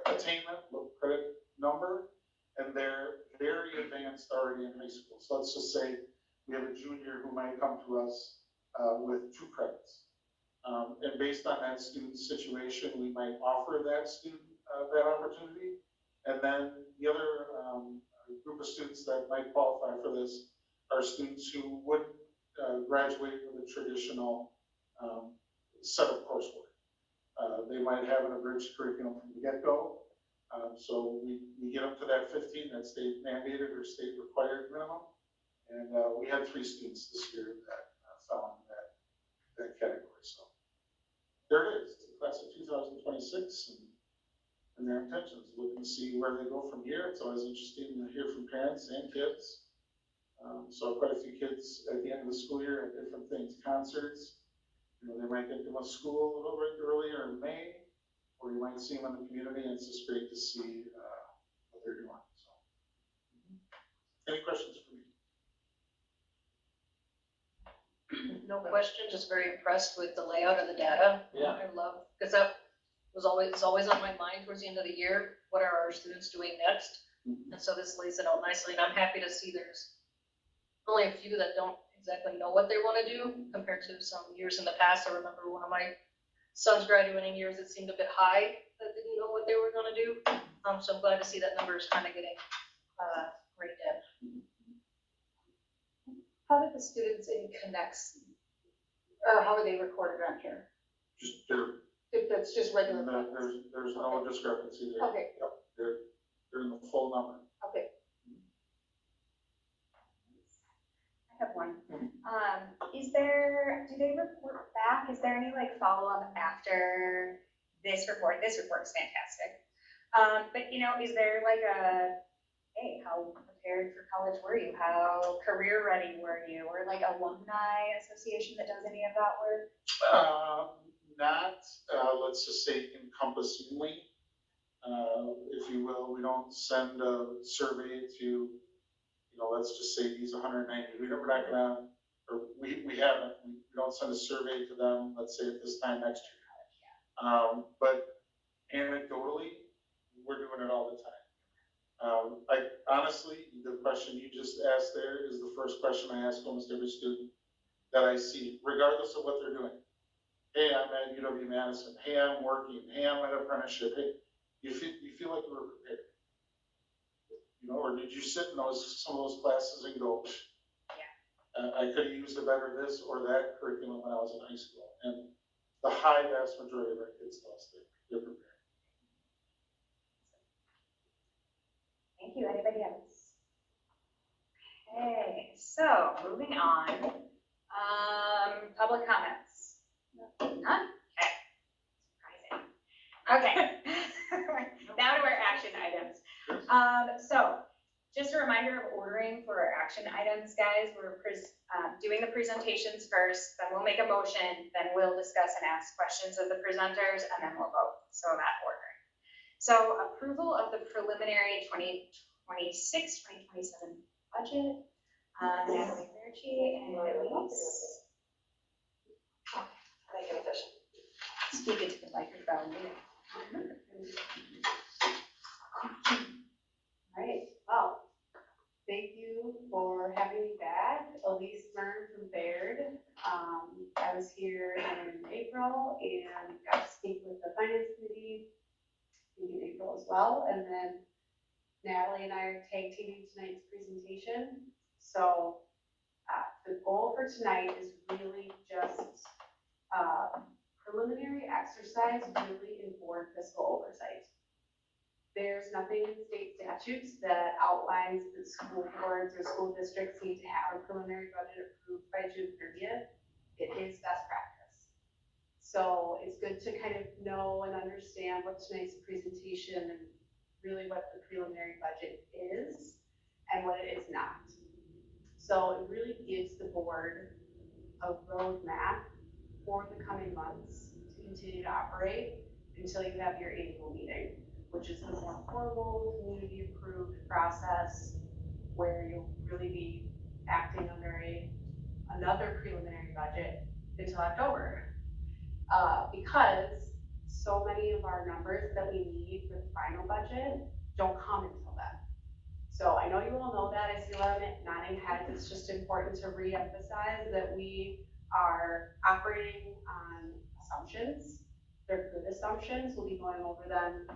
attainment, low credit number, and they're very advanced already in high school. So let's just say we have a junior who might come to us with 2 credits. And based on that student's situation, we might offer that student that opportunity. And then the other group of students that might qualify for this are students who wouldn't graduate with a traditional set of coursework. They might have an abridged curriculum from the get-go. So we get up to that 15, that state mandated or state required minimum. And we had 3 students this year that fell in that category. So there it is, it's the class of 2026, and and their intentions, looking to see where they go from here. It's always interesting to hear from parents and kids. So quite a few kids at the end of the school year have different things, concerts. You know, they might get them to school a little bit earlier in May, or you might see them in the community, and it's just great to see what they're doing. So, any questions for me? No question, just very impressed with the layout of the data. Yeah. I love, because that was always on my mind towards the end of the year. What are our students doing next? And so this lays it out nicely, and I'm happy to see there's only a few that don't exactly know what they want to do compared to some years in the past. I remember one of my son's graduating years, it seemed a bit high that didn't know what they were going to do. So I'm glad to see that number is kind of getting raked in. How did the students in Connects, or how are they recorded on here? Just they're, If that's just regular. there's no discrepancy there. Okay, Yep, they're in the full number. okay. I have one. Do they report back? Is there any like follow-up after this report? This report is fantastic. But you know, is there like hey, how prepared for college were you? How career ready were you? Or like alumni association that does any of that work? Not, let's just say encompassingly, if you will. We don't send a survey to, you know, let's just say these 190. We're not gonna, or we haven't. We don't send a survey to them, let's say at this time next year. But anecdotally, we're doing it all the time. I honestly, the question you just asked there is the first question I ask almost every student that I see, regardless of what they're doing. Hey, I'm at UW-Madison. Hey, I'm working. Hey, I'm at apprenticeship. Hey, you feel like you were prepared? You know, or did you sit in some of those classes and go, I could have used a better this or that curriculum when I was in high school. And the high vast majority of our kids tell us they're prepared. Thank you. Anybody else? Okay, so moving on. Public comments. None? Okay. Surprising. Okay. Now to our action items. So just a reminder of ordering for our action items, guys. We're doing the presentations first, then we'll make a motion, then we'll discuss and ask questions of the presenters, and then we'll vote. So that order. So approval of the preliminary 2026, 2027 budget. Natalie Berchi and Elise. Speak into the microphone. All right, well, thank you for having me back. Elise Byrne from Baird. I was here in April and got to speak with the finance committee in April as well. And then Natalie and I are tag teaming tonight's presentation. So the goal for tonight is really just preliminary exercise really in board fiscal oversight. There's nothing in state statutes that outlines that school boards or school districts need to have a preliminary budget approved by June 30th. It is best practice. So it's good to kind of know and understand what tonight's presentation and really what the preliminary budget is and what it is not. So it really gives the board a roadmap for the coming months to continue to operate until you have your annual meeting, which is the more formal, community-approved process where you'll really be acting under another preliminary budget until October. Because so many of our numbers that we need for the final budget don't come until then. So I know you all know that. I see a lot of nodding heads. It's just important to re-emphasize that we are operating on assumptions. They're good assumptions. We'll be going over them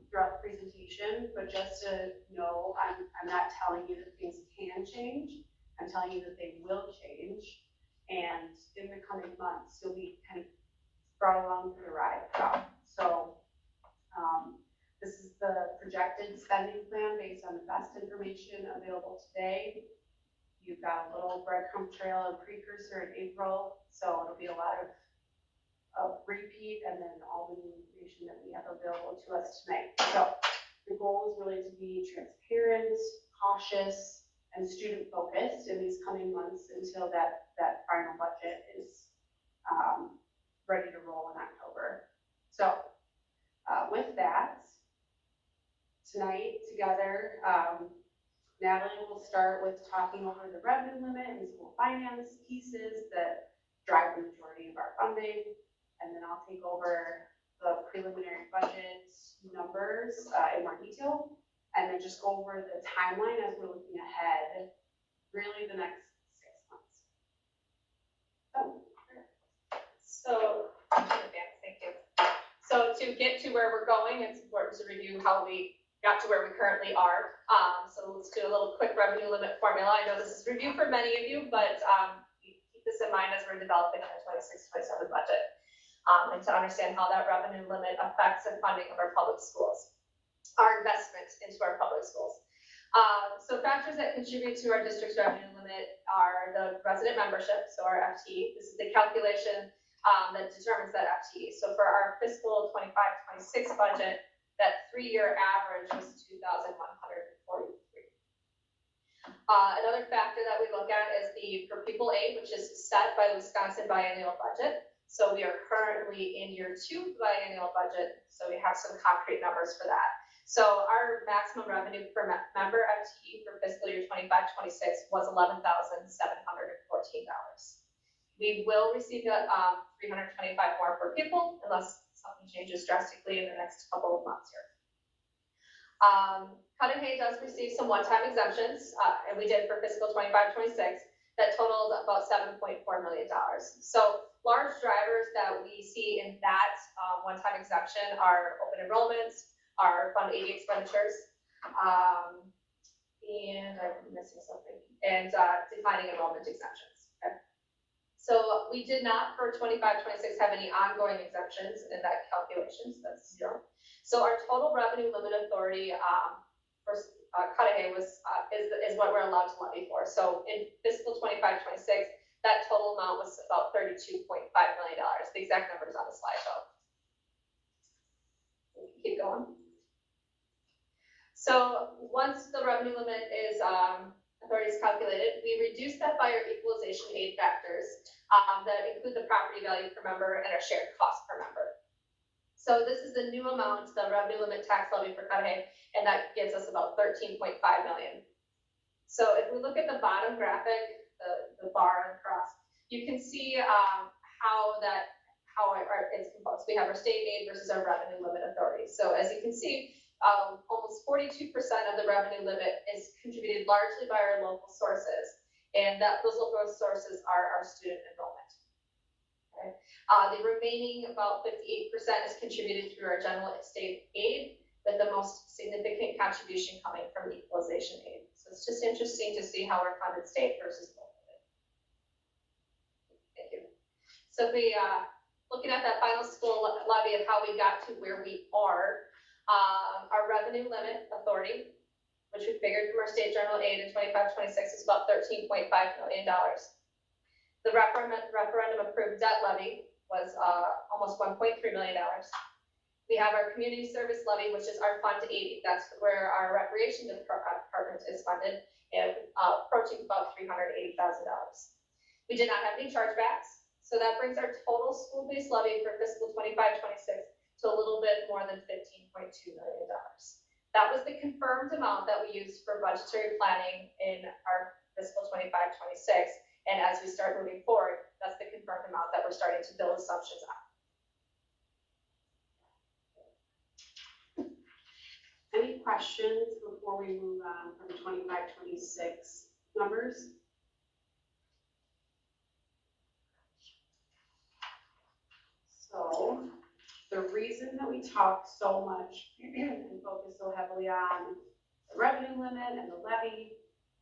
throughout the presentation, but just to know, I'm not telling you that things can change. I'm telling you that they will change. And in the coming months, you'll be kind of brought along for the ride. So this is the projected spending plan based on the best information available today. You've got a little breadcrumb trail and precursor in April, so it'll be a lot of repeat and then all the new information that we have available to us tonight. So the goal is really to be transparent, cautious, and student focused in these coming months until that final budget is ready to roll in October. So with that, tonight together, Natalie will start with talking over the revenue limit and school finance pieces that drive the majority of our funding. And then I'll take over the preliminary budget numbers in more detail. And then just go over the timeline as we're looking ahead, really the next 6 months. So, thank you. So to get to where we're going, it's important to review how we got to where we currently are. So let's do a little quick revenue limit formula. I know this is review for many of you, but keep this in mind as we're developing our 26-27 budget. And to understand how that revenue limit affects the funding of our public schools, our investment into our public schools. So factors that contribute to our district's revenue limit are the resident membership, so our FT. This is the calculation that determines that FT. So for our fiscal 25-26 budget, that 3-year average was 2,143. Another factor that we look at is the per pupil aid, which is set by the Wisconsin biennial budget. So we are currently in year 2 biennial budget, so we have some concrete numbers for that. So our maximum revenue per member FTE for fiscal year 25-26 was $11,714. We will receive $325 more per pupil unless something changes drastically in the next couple of months here. Cudahy does receive some one-time exemptions, and we did for fiscal 25-26 that totaled about $7.4 million. So large drivers that we see in that one-time exemption are open enrollments, our Fund 80 expenditures, and I'm missing something, and declining enrollment exemptions. Okay. So we did not for 25-26 have any ongoing exemptions in that calculation, so that's 0. So our total revenue limit authority for Cudahy is what we're allowed to levy for. So in fiscal 25-26, that total amount was about $32.5 million. The exact number is on the slide though. Keep going. So once the revenue limit is authority is calculated, we reduce that by our equalization aid factors that include the property value per member and our shared cost per member. So this is the new amount, the revenue limit tax levy for Cudahy, and that gives us about $13.5 million. So if we look at the bottom graphic, the bar and cross, you can see how it's composed. We have our state aid versus our revenue limit authority. So as you can see, almost 42% of the revenue limit is contributed largely by our local sources, and those local sources are our student enrollment. Okay. The remaining about 58% is contributed through our general state aid, with the most significant contribution coming from equalization aid. So it's just interesting to see how we're funded state versus local. Thank you. So if we looking at that final school levy of how we got to where we are, our revenue limit authority, which we figured from our state general aid in 25-26, is about $13.5 million. The referendum approved debt levy was almost $1.3 million. We have our community service levy, which is our Fund 80. That's where our recreation department is funded, and approaching about $380,000. We did not have any chargebacks, so that brings our total school-based levy for fiscal 25-26 to a little bit more than $15.2 million. That was the confirmed amount that we used for budgetary planning in our fiscal 25-26. And as we start moving forward, that's the confirmed amount that we're starting to build assumptions on. Any questions before we move on from 25-26 numbers? So the reason that we talk so much and focus so heavily on the revenue limit and the levy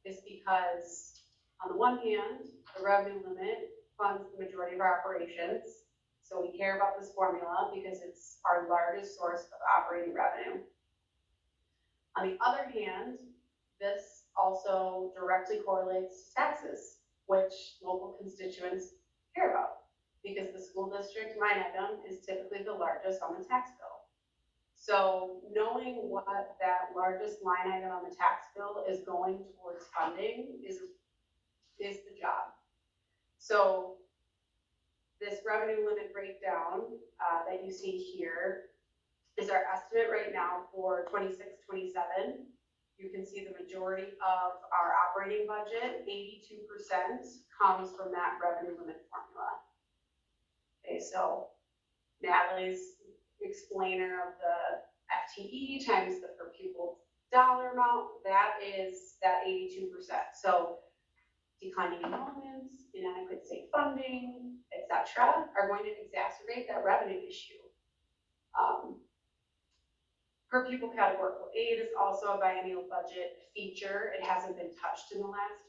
is because, on the one hand, the revenue limit funds the majority of our operations. So we care about this formula because it's our largest source of operating revenue. On the other hand, this also directly correlates to taxes, which local constituents care about, because the school district line item is typically the largest on the tax bill. So knowing what that largest line item on the tax bill is going towards funding is the job. So this revenue limit breakdown that you see here is our estimate right now for 26, 27. You can see the majority of our operating budget, 82%, comes from that revenue limit formula. Okay, so Natalie's explainer of the FTE times the per pupil dollar amount, that is that 82%. So declining enrollments, inadequate state funding, et cetera, are going to exacerbate that revenue issue. Per pupil categorical aid is also a biennial budget feature. It hasn't been touched in the last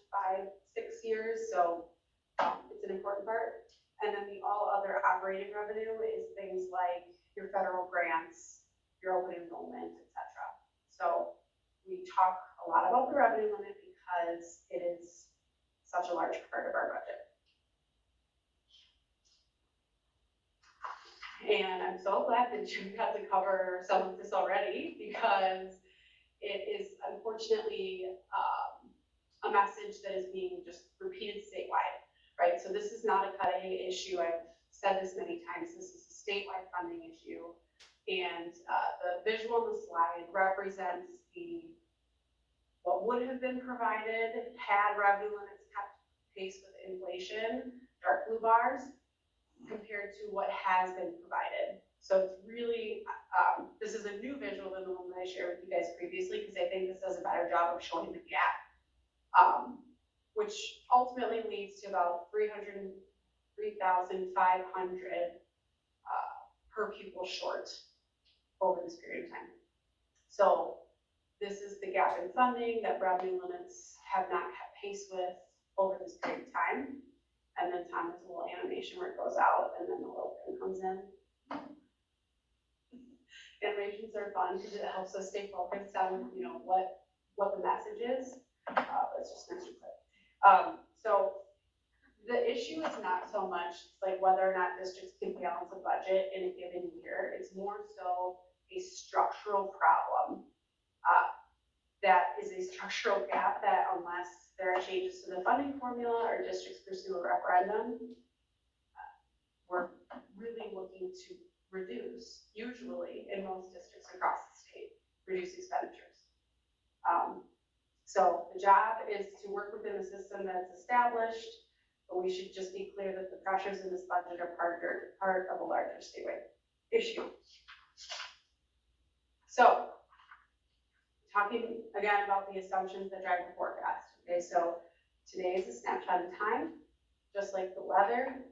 5-6 years, so it's an important part. And then the all other operating revenue is things like your federal grants, your open enrollment, et cetera. So we talk a lot about the revenue limit because it is such a large part of our budget. And I'm so glad that you got to cover some of this already, because it is unfortunately a message that is being just repeated statewide, right? So this is not a Cudahy issue. I've said this many times. This is a statewide funding issue. And the visual on the slide represents what would have been provided had revenue limits kept pace with inflation, dark blue bars, compared to what has been provided. So it's really, this is a new visual than the one that I shared with you guys previously, because I think this does a better job of showing the gap, which ultimately leads to about 3,500 per pupil short over this period of time. So this is the gap in funding that revenue limits have not kept pace with over this period of time. And then Tom has a little animation where it goes out and then the little pin comes in. Animations are fun because it helps us stay focused on, you know, what the message is. Let's just mention it. So the issue is not so much like whether or not districts can balance a budget in a given year. It's more so a structural problem. That is a structural gap that unless there are changes to the funding formula or districts pursue a referendum, we're really looking to reduce, usually in most districts across the state, reduce expenditures. So the job is to work within a system that's established, but we should just be clear that the pressures in this budget are part of a larger statewide issue. So, talking again about the assumptions that drive the forecast. Okay, so today is a snapshot in time, just like the weather,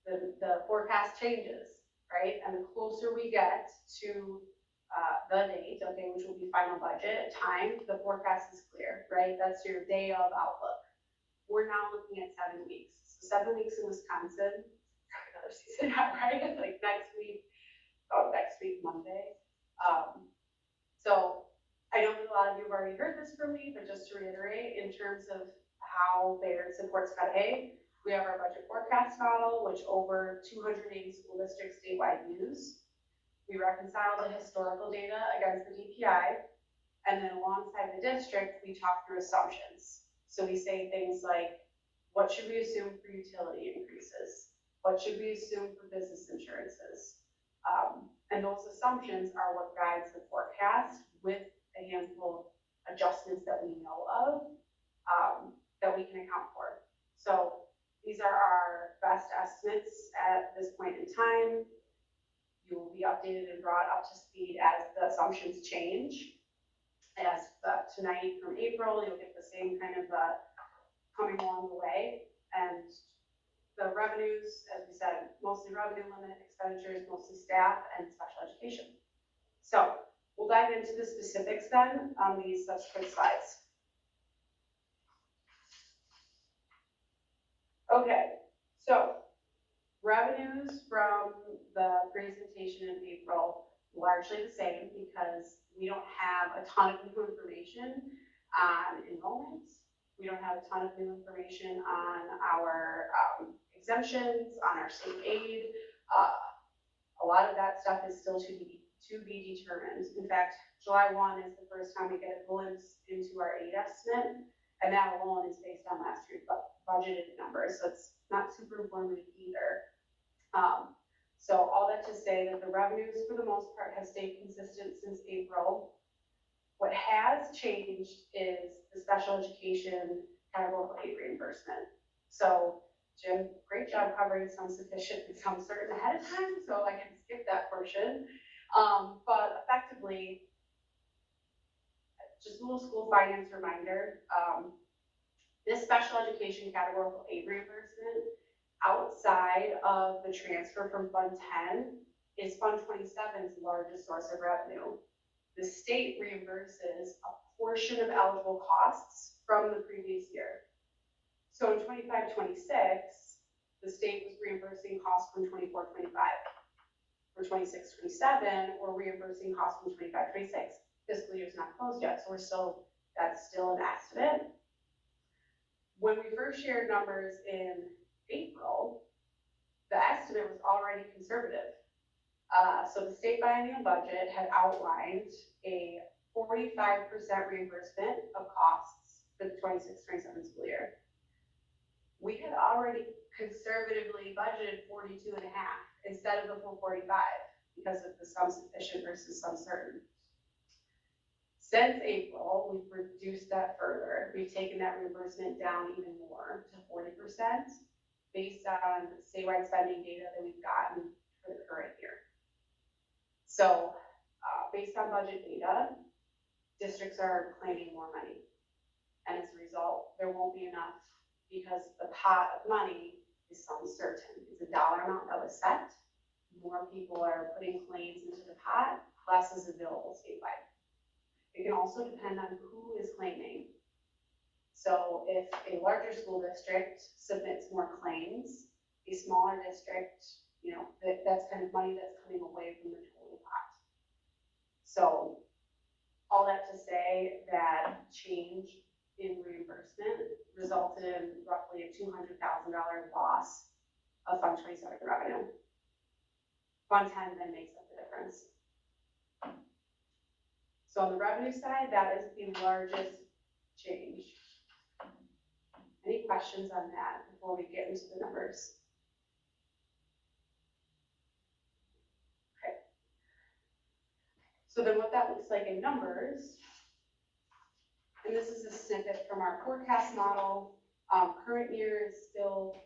the forecast changes, right? And the closer we get to the date, okay, which will be final budget time, the forecast is clear, right? That's your day of outlook. We're now looking at 7 weeks. So 7 weeks in Wisconsin, another season, right? Like next week Monday. So I know that a lot of you have already heard this from me, but just to reiterate, in terms of how Baird supports Cudahy, we have our budget forecast model, which over 280 school districts statewide use. We reconcile the historical data against the DPI, and then alongside the district, we talk through assumptions. So we say things like, what should we assume for utility increases? What should we assume for business insurances? And those assumptions are what guides the forecast with a handful of adjustments that we know of that we can account for. So these are our best estimates at this point in time. You will be updated and brought up to speed as the assumptions change. As tonight from April, you'll get the same kind of coming along the way. And the revenues, as we said, mostly revenue limit, expenditures, mostly staff and special education. So we'll dive into the specifics then on these subsequent slides. Okay, so revenues from the presentation in April, largely the same because we don't have a ton of new information on enrollments. We don't have a ton of new information on our exemptions, on our state aid. A lot of that stuff is still to be determined. In fact, July 1 is the first time we get a glimpse into our aid estimate, and that alone is based on last year's budgeted numbers, so it's not super informative either. So all that to say that the revenues for the most part have stayed consistent since April. What has changed is the special education categorical aid reimbursement. So Jim, great job covering some sufficient and some certain ahead of time, so I can skip that portion. But effectively, just a little school finance reminder, this special education categorical aid reimbursement outside of the transfer from Fund 10 is Fund 27's largest source of revenue. The state reimburses a portion of eligible costs from the previous year. So in 25-26, the state was reimbursing costs from 24-25. For 26-27, we're reimbursing costs from 25-26. Fiscal year's not closed yet, so that's still an estimate. When we first shared numbers in April, the estimate was already conservative. So the state biennial budget had outlined a 45% reimbursement of costs for the 26-27 school year. We had already conservatively budgeted 42.5 instead of the full 45 because of the some sufficient versus some certain. Since April, we've reduced that further. We've taken that reimbursement down even more to 40% based on statewide spending data that we've gotten for the current year. So based on budget data, districts are claiming more money. And as a result, there won't be enough because the pot of money is uncertain. It's a dollar amount that was set. More people are putting claims into the pot, less is available statewide. It can also depend on who is claiming. So if a larger school district submits more claims, a smaller district, that's kind of money that's coming away from the total pot. So all that to say that change in reimbursement resulted in roughly a $200,000 loss of Fund 27 revenue. Fund 10 then makes up the difference. So on the revenue side, that is the largest change. Any questions on that before we get into the numbers? Okay. So then what that looks like in numbers, and this is a snippet from our forecast model. Current year is still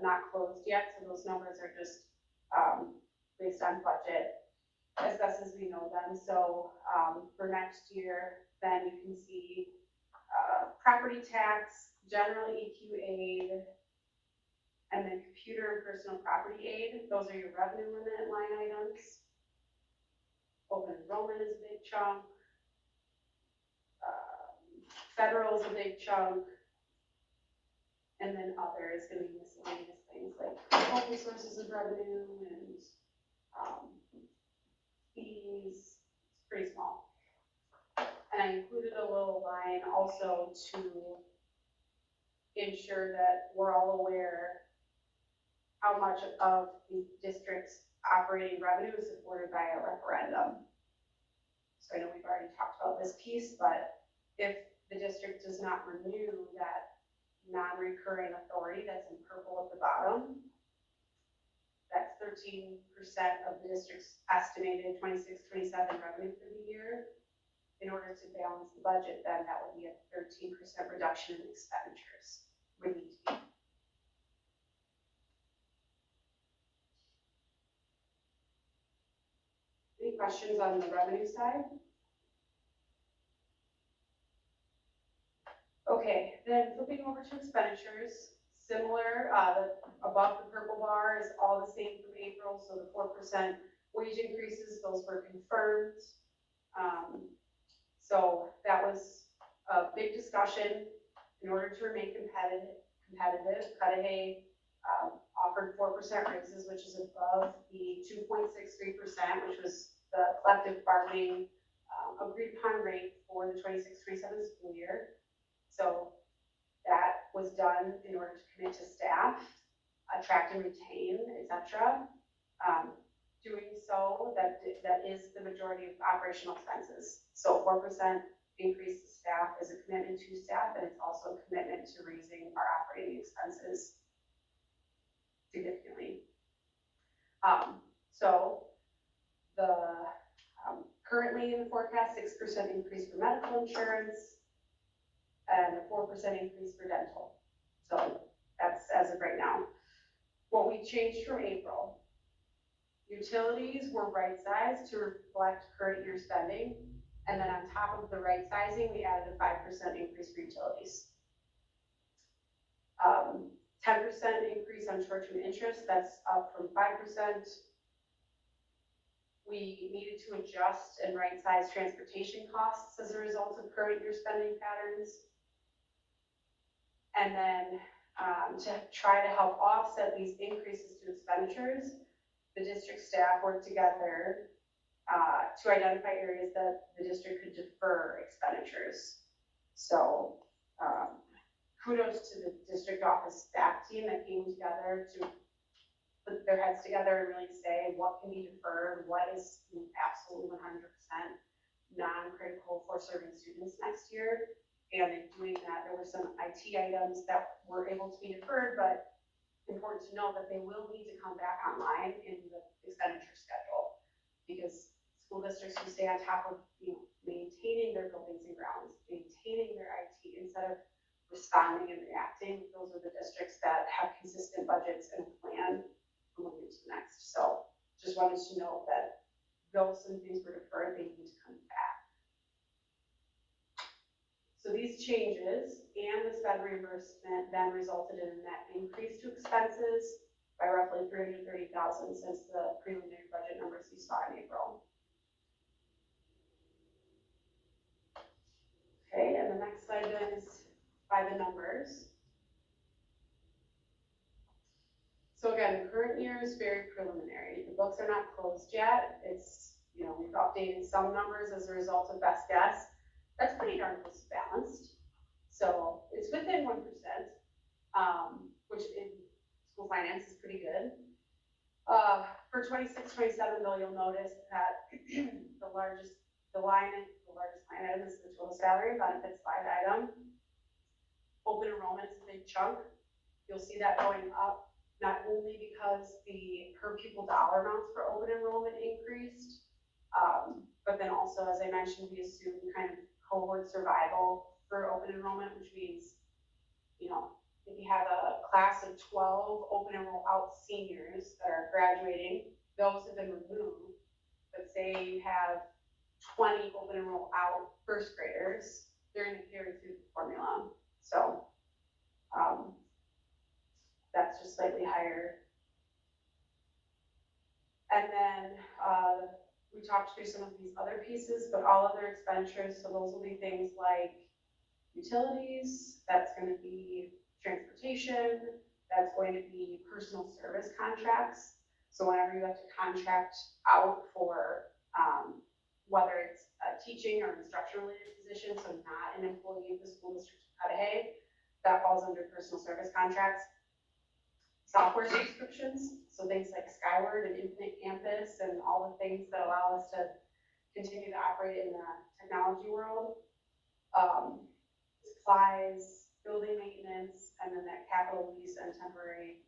not closed yet, so those numbers are just based on budget as best as we know them. So for next year, then you can see property tax, general EQ aid, and then computer and personal property aid. Those are your revenue limit line items. Open enrollment is a big chunk. Federal is a big chunk. And then other is going to be miscellaneous things like local sources of revenue and fees. It's pretty small. And I included a little line also to ensure that we're all aware how much of the district's operating revenue is supported by a referendum. So I know we've already talked about this piece, but if the district does not renew that non-recurring authority that's in purple at the bottom, that's 13% of the district's estimated 26-27 revenue for the year. In order to balance the budget, then that would be a 13% reduction in expenditures. Would need to be. Any questions on the revenue side? Okay, then flipping over to expenditures, similar, above the purple bar is all the same from April, so the 4% wage increases, those were confirmed. So that was a big discussion. In order to remain competitive, Cudahy offered 4% raises, which is above the 2.63%, which was the collective bargaining agreed upon rate for the 26-27 school year. So that was done in order to commit to staff. attract and retain, et cetera. Doing so, that is the majority of operational expenses. So 4% increase to staff is a commitment to staff, and it's also a commitment to raising our operating expenses significantly. So the currently in the forecast, 6% increase for medical insurance and a 4% increase for dental. So that's as of right now. What we changed from April, utilities were right-sized to reflect current year spending. And then on top of the right sizing, we added a 5% increase for utilities. 10% increase on short-term interest, that's up from 5%. We needed to adjust and right-size transportation costs as a result of current year spending patterns. And then to try to help offset these increases to expenditures, the district staff worked together to identify areas that the district could defer expenditures. So kudos to the district office staff team that came together to put their heads together and really say what can be deferred, what is absolutely 100% non-critical for serving students next year. And in doing that, there were some IT items that were able to be deferred, but important to know that they will need to come back online in the expenditure schedule, because school districts who stay on top of maintaining their buildings and grounds, maintaining their IT instead of responding and reacting, those are the districts that have consistent budgets and plan from one year to the next. So just wanted to note that though some things were deferred, they need to come back. So these changes and the sped reimbursement then resulted in a net increase to expenses by roughly $330,000 since the preliminary budget numbers you saw in April. Okay, and the next slide is by the numbers. So again, the current year is very preliminary. The books are not closed yet. It's, we've updated some numbers as a result of best guess. That's pretty darn close to balanced. So it's within 1%, which in school finance is pretty good. For 26-27 though, you'll notice that the largest line item is the total salary and benefits line item. Open enrollment is a big chunk. You'll see that going up, not only because the per pupil dollar amounts for open enrollment increased, but then also, as I mentioned, we assume kind of cohort survival for open enrollment, which means, if you have a class of 12 open enroll out seniors that are graduating, those have been removed. But say you have 20 open enroll out first graders, they're going to carry through the formula. So that's just slightly higher. And then we talked through some of these other pieces, but all other expenditures, so those will be things like utilities, that's going to be transportation, that's going to be personal service contracts. So whenever you have to contract out for whether it's a teaching or instruction related position, so not an employee of the school district of Cudahy, that falls under personal service contracts. Software subscriptions, so things like Skyward and Infinite Campus and all the things that allow us to continue to operate in the technology world. Supplies, building maintenance, and then that capital lease and temporary,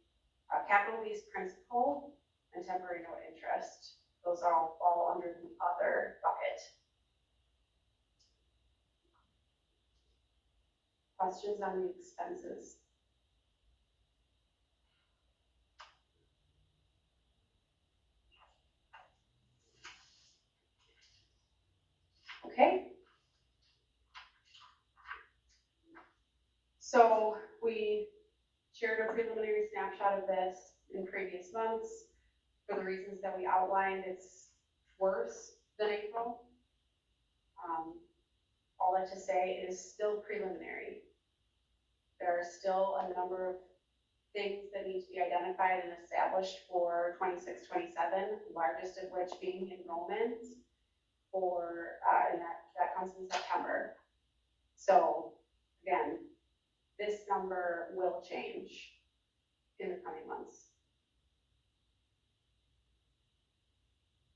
capital lease principal and temporary note interest. Those all fall under the other bucket. Questions on the expenses? Okay. So we shared a preliminary snapshot of this in previous months. For the reasons that we outlined, it's worse than April. All that to say, it is still preliminary. There are still a number of things that need to be identified and established for 26-27, the largest of which being enrollment for, and that comes in September. So again, this number will change. in the coming months.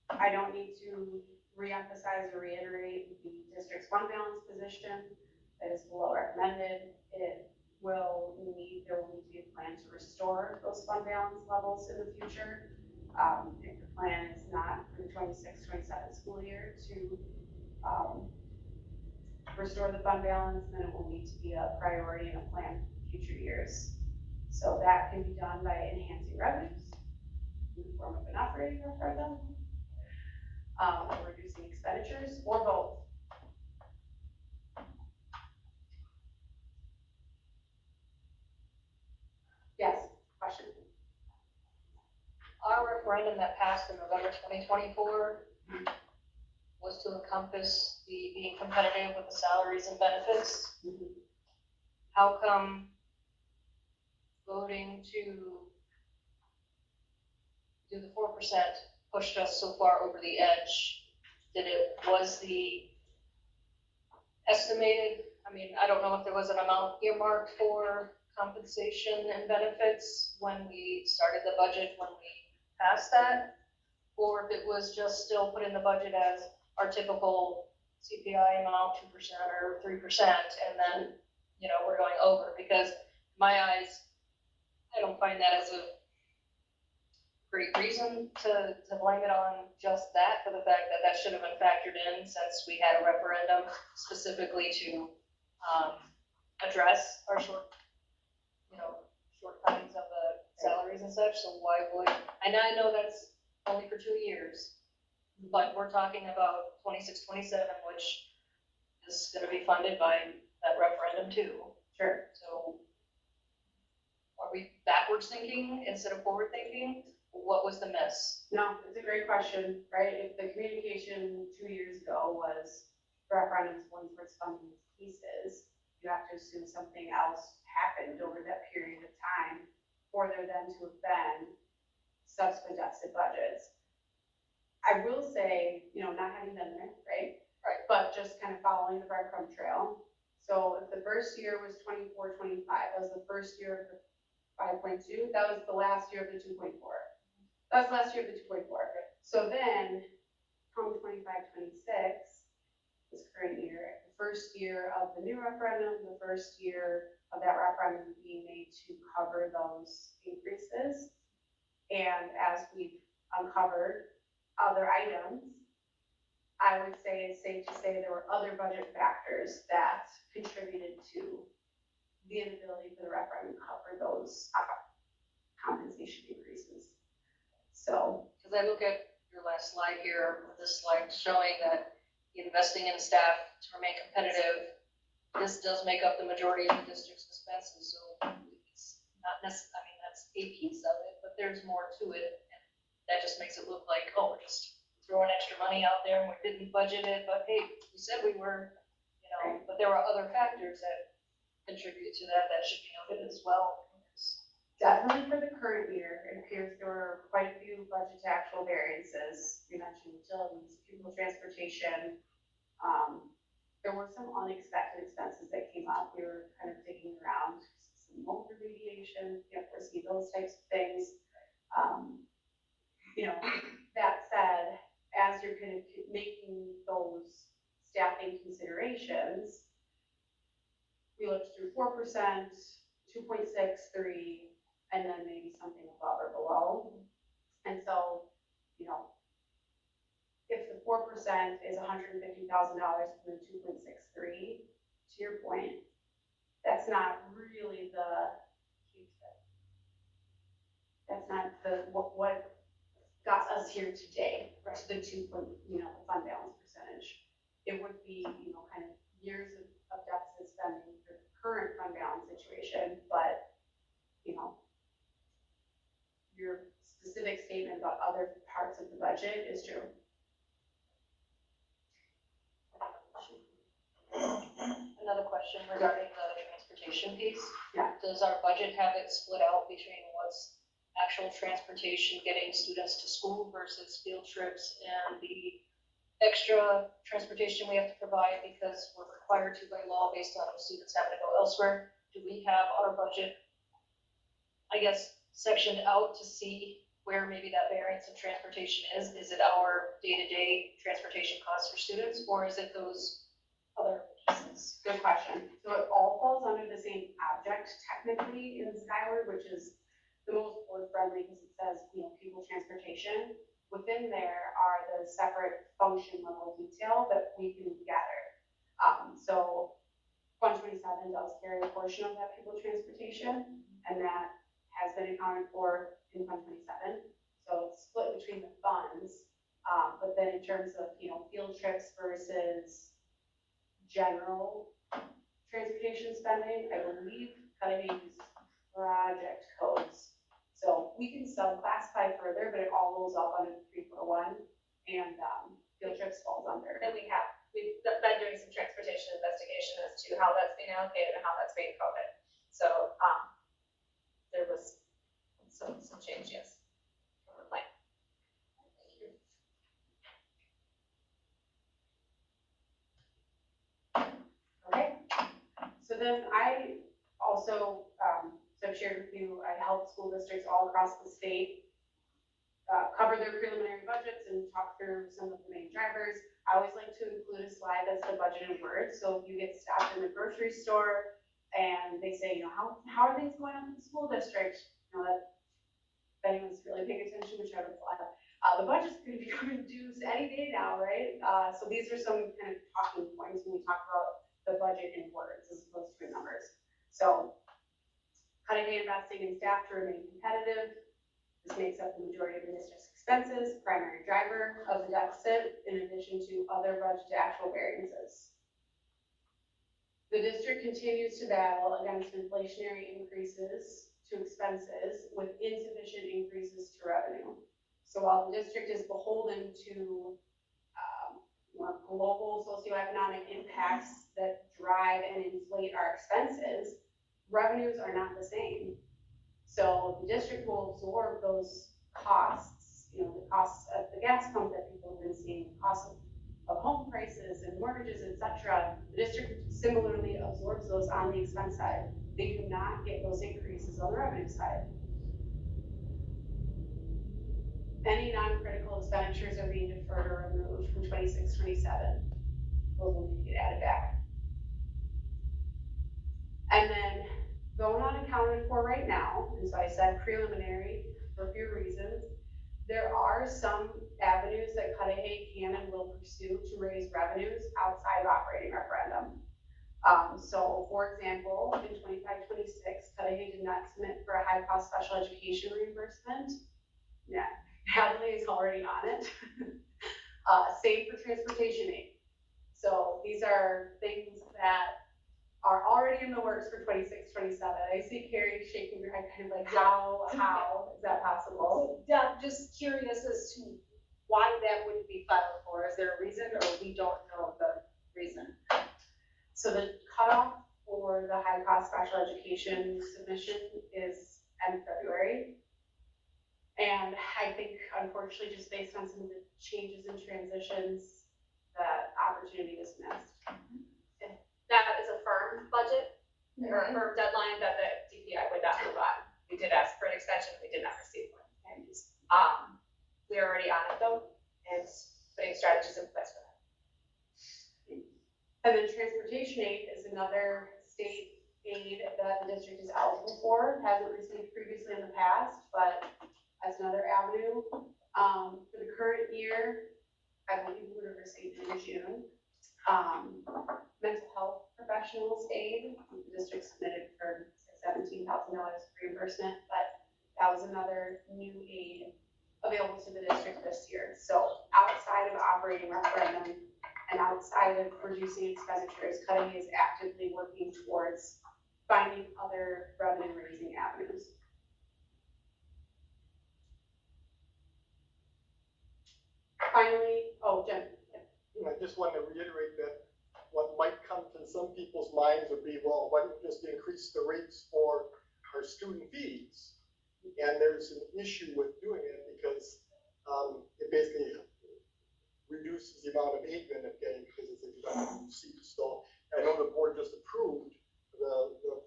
I don't need to reemphasize or reiterate the district's fund balance position that is below recommended. There will need to be a plan to restore those fund balance levels in the future. If the plan is not for the 26-27 school year to restore the fund balance, then it will need to be a priority and a plan for future years. So that can be done by enhancing revenues in the form of an operating referendum, or reducing expenditures, or both. Yes, question? Our referendum that passed in November 2024 was to encompass the being competitive with the salaries and benefits. How come voting to do the 4% pushed us so far over the edge? Was the estimated, I mean, I don't know if there was an amount earmarked for compensation and benefits when we started the budget, when we passed that, or if it was just still put in the budget as our typical CPI amount, 2% or 3%, and then, we're going over, because in my eyes, I don't find that as a great reason to blame it on just that, for the fact that that should have been factored in, since we had a referendum specifically to address our shortcomings of the salaries and such. So why would, and I know that's only for 2 years, but we're talking about 26, 27, which is gonna be funded by that referendum too. Sure. So are we backwards thinking instead of forward thinking? What was the miss? No, it's a great question, right? If the communication 2 years ago was referendums one towards funding these pieces, you have to assume something else happened over that period of time for there then to have been subsequent deficit budgets. I will say, not having been there, right? Right. But just kind of following the breadcrumb trail. So if the first year was 24, 25, that was the first year of the 5.2, that was the last year of the 2.4. That was the last year of the 2.4. So then, come 25, 26, this current year, the first year of the new referendum, the first year of that referendum being made to cover those increases. And as we've uncovered other items, I would say it's safe to say there were other budget factors that contributed to the inability for the referendum to cover those compensation increases. So, Because I look at your last slide here, this slide showing that investing in staff to remain competitive, this does make up the majority of the district's expenses. So it's not necessarily, I mean, that's a piece of it, but there's more to it. And that just makes it look like, oh, we're just throwing extra money out there and we didn't budget it, but hey, we said we were, but there were other factors that contribute to that should be noted as well. definitely for the current year, it appears there were quite a few budget to actual variances. You mentioned utilities, pupil transportation. There were some unexpected expenses that came up. We were kind of digging around, some mold remediation, foresee those types of things. That said, as you're kind of making those staffing considerations, we looked through 4%, 2.63, and then maybe something above or below. And so, if the 4% is $150,000 from the 2.63, to your point, that's not really the huge thing. That's not what got us here today, to the the fund balance percentage. It would be, kind of years of deficit spending for the current fund balance situation, but, your specific statement about other parts of the budget is true. Another question regarding the transportation piece. Yeah. Does our budget have it split out between what's actual transportation, getting students to school versus field trips and the extra transportation we have to provide because we're required to by law based on students having to go elsewhere? Do we have our budget, I guess, sectioned out to see where maybe that variance of transportation is? Is it our day-to-day transportation costs for students, or is it those other pieces? Good question. So it all falls under the same object technically in Skyward, which is the most board friendly because it says, people transportation. Within there are the separate function level detail that we can gather. So Fund 27 does carry a portion of that people transportation, and that has been accounted for in Fund 27. So it's split between the funds. But then in terms of, field trips versus general transportation spending, I believe Cudahy uses project codes. So we can subclassify further, but it all rolls up under the 341, and field trips falls under. And we've been doing some transportation investigation as to how that's being allocated and how that's being coded. So, there was some change, yes. From the plan. Okay, so then I also, so I've shared with you, I help school districts all across the state cover their preliminary budgets and talk through some of the main drivers. I always like to include a slide that's the budget in words. So if you get stopped in the grocery store and they say, how are things going on in the school district? That if anyone's really paying attention, which I would slide. The budget's going to be reduced any day now, right? So these are some kind of talking points when we talk about the budget in words as opposed to in numbers. So Cudahy investing in staff to remain competitive. This makes up the majority of the district's expenses, primary driver of the deficit, in addition to other budget to actual variances. The district continues to battle against inflationary increases to expenses with insufficient increases to revenue. So while the district is beholden to more global socioeconomic impacts that drive and inflate our expenses, revenues are not the same. So the district will absorb those costs, the costs at the gas pump that people have been seeing, the costs of home prices and mortgages, etc. The district similarly absorbs those on the expense side. They do not get those increases on the revenue side. Any non-critical expenditures are being deferred or removed from 26, 27. Those will need to get added back. And then, though not accounted for right now, and so I said preliminary for a few reasons, there are some avenues that Cudahy can and will pursue to raise revenues outside of operating referendum. So for example, in 25-26, Cudahy did not submit for a high-cost special education reimbursement. Yeah, Hadley is already on it. Same for transportation aid. So these are things that are already in the works for 26, 27. I see Carrie shaking her head kind of like, how is that possible? So, Deb, just curious as to why that wouldn't be filed for. Is there a reason, or we don't know the reason? So the cutoff for the high cost special education submission is end February. And I think unfortunately, just based on some of the changes and transitions, that opportunity is missed. That is a firm budget or a firm deadline that the DPI would not move on. We did ask for an extension, we did not receive one. We're already on it though, and putting strategies in place for that. And then transportation aid is another state aid that the district is eligible for, hasn't received previously in the past, but as another avenue. For the current year, I believe we would have received in June. Mental health professionals aid, the district submitted for $17,000 reimbursement, but that was another new aid available to the district this year. So outside of operating referendum and outside of reducing expenditures, Cudahy is actively working towards finding other revenue raising avenues. Finally, Jen. I just want to reiterate that what might come to some people's minds would be, well, why don't we just increase the rates for our student fees? And there's an issue with doing it because it basically reduces the amount of aid we end up getting because it's a deductible seat. So I know the board just approved the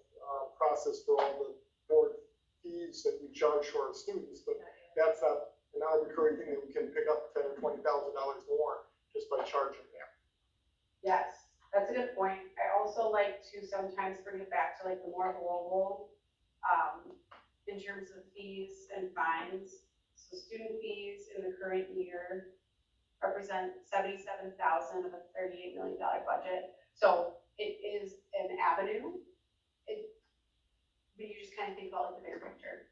process for all the board fees that we charge to sometimes bring it back to like the more global, in terms of fees and fines. So student fees in the current year represent 77,000 of a $38 million budget. So it is an avenue. But you just kind of think about like the bigger picture,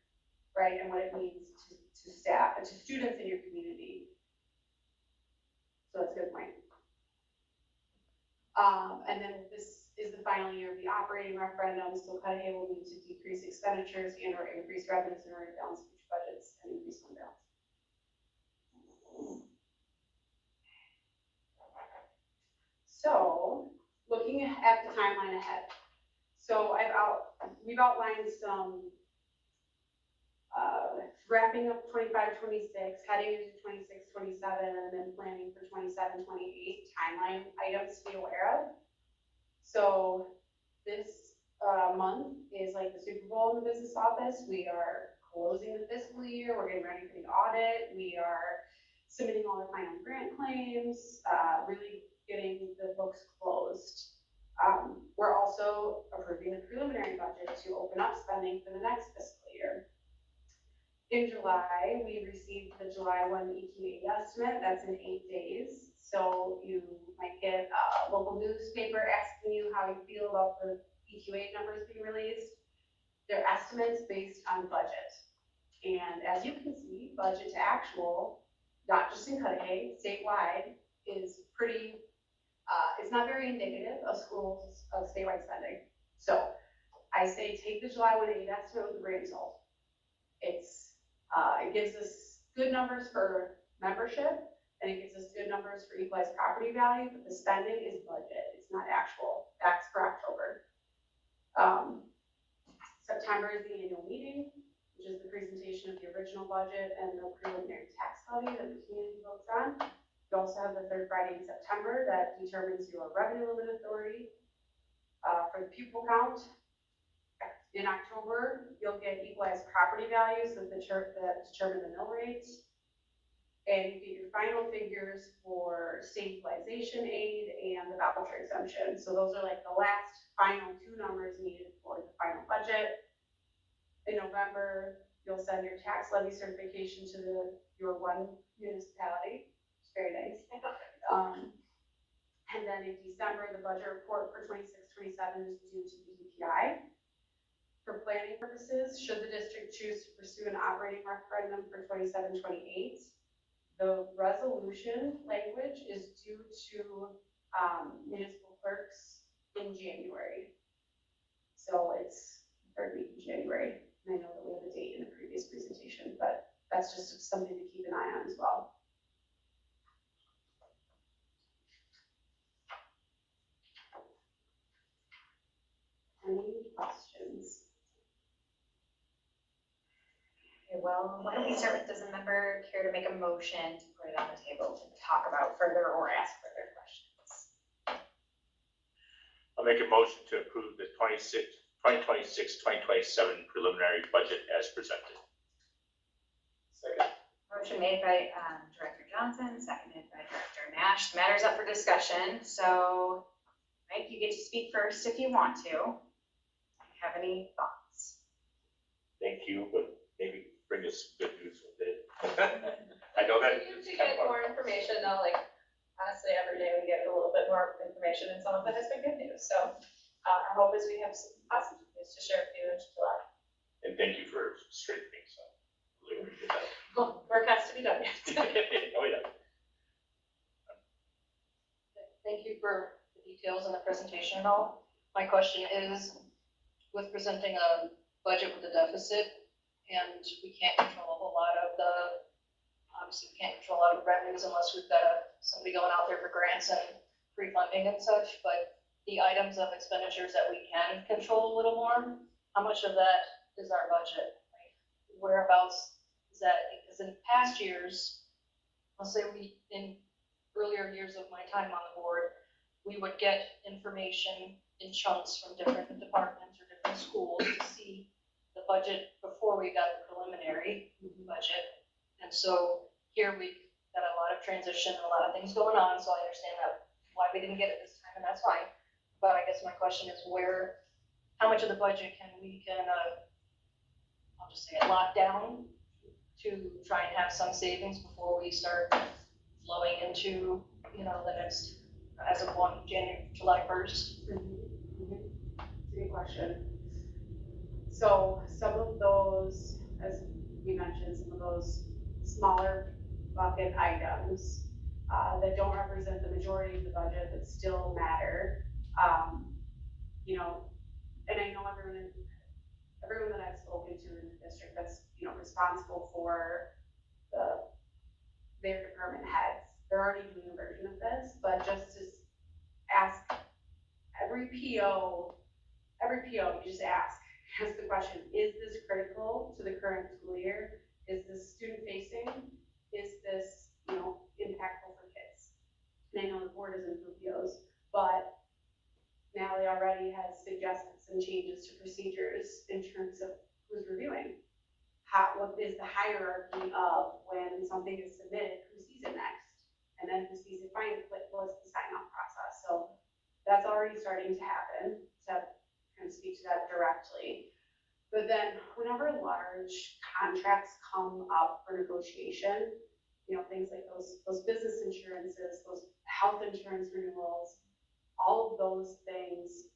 right? And what it means to staff, to students in your community. So that's a good point. And then this is the final year of the operating referendum, so Cudahy will need to decrease expenditures and or increase revenues in order to balance future budgets and increase fund balance. So, looking at the timeline ahead. So we've outlined some, wrapping up 25, 26, heading into 26, 27, and then planning for 27, 28 timeline items to be aware of. So this month is like the Super Bowl in the business office. We are closing the fiscal year. We're getting ready for the audit. We are submitting all our final grant claims, really getting the books closed. We're also approving the preliminary budget to open up spending for the next fiscal year. In July, we received the July 1 EQA estimate. That's in 8 days. So you might get a local newspaper asking you how you feel about the EQA numbers being released. They're estimates based on budget. And as you can see, budget to actual, not just in Cudahy, statewide, is pretty, it's not very indicative of schools of statewide spending. So I say take the July 1 aid estimate with a grain of salt. It gives us good numbers for membership, and it gives us good numbers for equalized property value, but the spending is budget, it's not actual. That's for October. September is the annual meeting, which is the presentation of the original budget and the preliminary tax levy that the community votes on. You also have the third Friday in September that determines your revenue limit authority. For the pupil count, in October, you'll get equalized property values that determine the mill rates. And you get your final figures for state equalization aid and the voucher exemption. So those are like the last final 2 numbers needed for the final budget. In November, you'll send your tax levy certification to your one municipality. It's very nice. And then in December, the budget report for 26, 27 is due to the DPI. For planning purposes, should the district choose to pursue an operating referendum for 27, 28, the resolution language is due to municipal clerks in January. So it's third week in January. And I know that we have a date in the previous presentation, but that's just something to keep an eye on as well. Any questions? Okay, well, why don't we start with, does a member care to make a motion to put it on the table to talk about further or ask further questions? I'll make a motion to approve the 2026, 2027 preliminary budget as presented. Second. Motion made by Director Johnson, seconded by Director Nash. The matter's up for discussion, so Mike, you get to speak first if you want to. Have any thoughts? Thank you, but maybe bring us good news with it. I know that. We usually get more information though, like honestly, every day we get a little bit more information and some of it has been good news. So our hope is we have some positive news to share with you in July. And thank you for straightening some. Really appreciate that. Well, work has to be done yet. Oh, yeah. Thank you for the details in the presentation and all. My question is, with presenting a budget with a deficit, and we can't control a whole lot of obviously we can't control a lot of revenues unless we've got somebody going out there for grants and pre-funding and such, but the items of expenditures that we can control a little more, how much of that is our budget? Right? Whereabouts is that? Because in past years, I'll say in earlier years of my time on the board, we would get information in chunks from different departments or different schools to see the budget before we got the preliminary budget. And so here we've got a lot of transition and a lot of things going on, so I understand that why we didn't get it this time, and that's fine. but I guess my question is how much of the budget can, I'll just say it, lock down to try and have some savings before we start flowing into, the next, as of July 1st? It's a good question. So some of those, as we mentioned, some of those smaller bucket items that don't represent the majority of the budget but still matter, and I know everyone that I've spoken to in the district that's, responsible for their department heads, they're already doing a version of this, but just to ask every PO, you just ask the question, is this critical to the current school year? Is this student facing? Is this, impactful for kids? And I know the board doesn't approve POs, but Natalie already has suggested some changes to procedures in terms of who's reviewing. What is the hierarchy of when something is submitted, who sees it next? And then who sees it finally, what's the sign off process? So that's already starting to happen, to kind of speak to that directly. But then whenever large contracts come up for negotiation, things like those business insurances, those health insurance renewals, all of those things,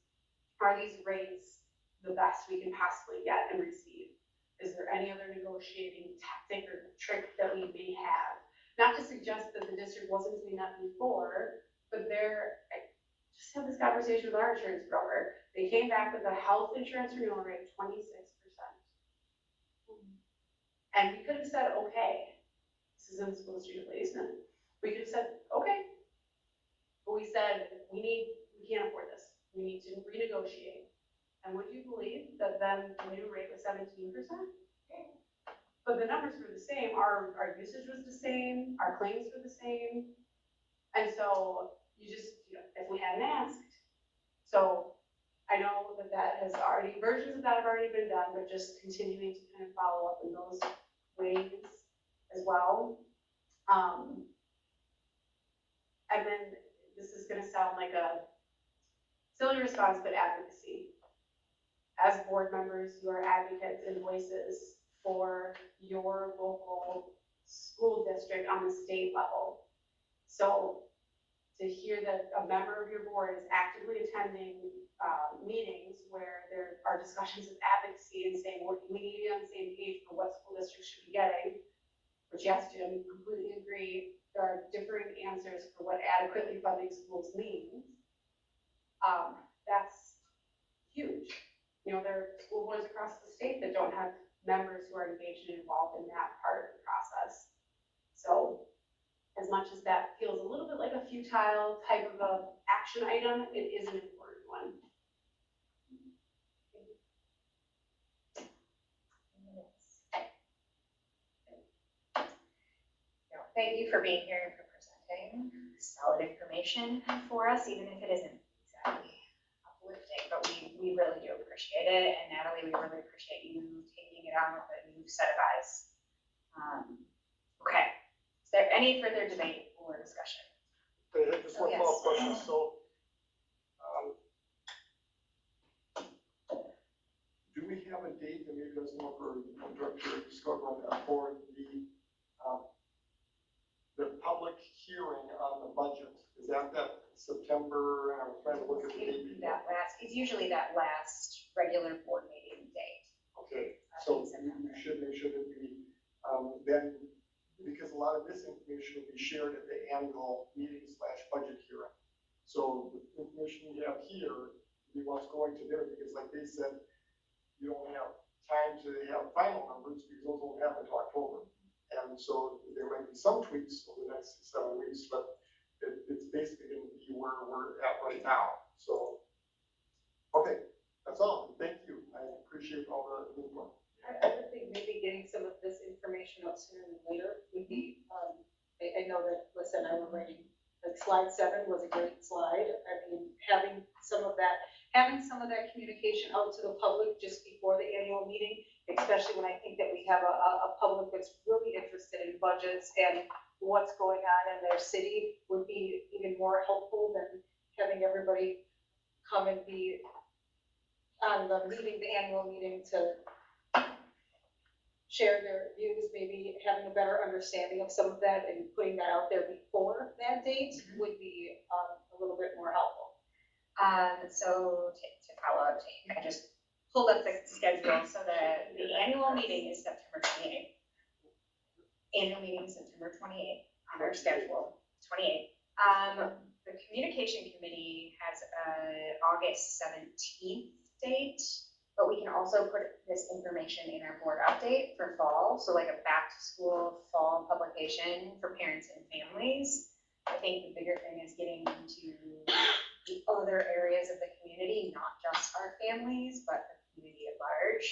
are these rates the best we can possibly get and receive? Is there any other negotiating tactic or trick that we may have? Not to suggest that the district wasn't doing that before, but I just had this conversation with our insurance broker. They came back with a health insurance renewal rate of 26%. And we could have said, okay, this is in the school district placement. We could have said, okay. But we said, we can't afford this. We need to renegotiate. And would you believe that then the new rate was 17%? But the numbers were the same. Our usage was the same. Our claims were the same. And so you just, if we hadn't asked. So I know that versions of that have already been done, but just continuing to kind of follow up in those ways as well. And then this is going to sound like a silly response, but advocacy. As board members, you are advocates and voices for your local school district on the state level. So to hear that a member of your board is actively attending meetings where there are discussions of advocacy and saying, we need to be on the same page for what school districts should be getting, which yes, Jim, completely agree. There are differing answers for what adequately funding schools means. That's huge. There are school boards across the state that don't have members who are engaged and involved in that part of the process. So as much as that feels a little bit like a futile type of a action item, it is an important one. Thank you for being here and for presenting solid information for us, even if it isn't exactly uplifting, but we really do appreciate it. And Natalie, we really appreciate you taking it on with a new set of eyes. Okay, is there any further debate or discussion? I had just one follow-up question. So, do we have a date that maybe doesn't work for Director Scott for the public hearing on the budget? Is that September? And I was trying to look at the date. It's usually that last regular board meeting date. Okay, so we should make sure that we then, because a lot of this information will be shared at the annual meeting / budget hearing. So the information we have here, we want going to there, because like they said, you don't have time to have final numbers because those won't happen until October. And so there might be some tweaks over the next 6-7 weeks, but it's basically going to be where we're at right now. So, okay, that's all. Thank you. I appreciate all the input. I would think maybe getting some of this information out sooner than later would be, I know that, listen, I was writing, like slide 7 was a great slide. I mean, having some of that communication out to the public just before the annual meeting, especially when I think that we have a public that's really interested in budgets and what's going on in their city, would be even more helpful than having everybody come and be on the meeting, the annual meeting to share their views, maybe having a better understanding of some of that and putting that out there before that date would be, a little bit more helpful. So to follow up, I just pulled up the schedule, so the annual meeting is September 28th. Annual meeting September 28th on our schedule, 28th. The communication committee has a August 17th date, but we can also put this information in our board update for fall, so like a back to school fall publication for parents and families. I think the bigger thing is getting into the other areas of the community, not just our families, but the community at large.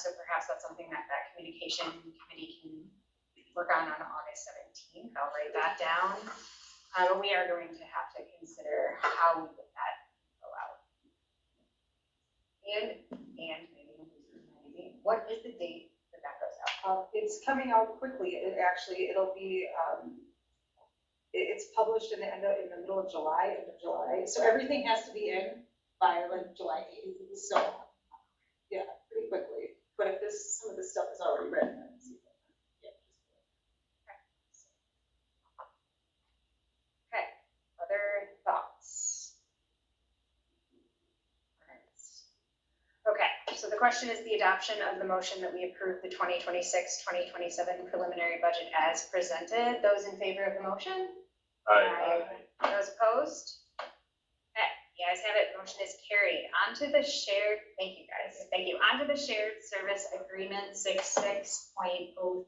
So perhaps that's something that communication committee can work on August 17th. I'll write that down. But we are going to have to consider how we put that go out. And maybe, what is the date that goes out? It's coming out quickly. It'll be, it's published in the middle of July, end of July. So everything has to be in by like July 8th. So, yeah, pretty quickly. But if some of this stuff is already written, then it's Okay, other thoughts? Okay, so the question is the adoption of the motion that we approve the 2026-2027 preliminary budget as presented. Those in favor of the motion? Aye. Those opposed? Okay, you guys have it, motion is carried. Onto the shared, thank you guys, thank you. Onto the shared service agreement 66.0301,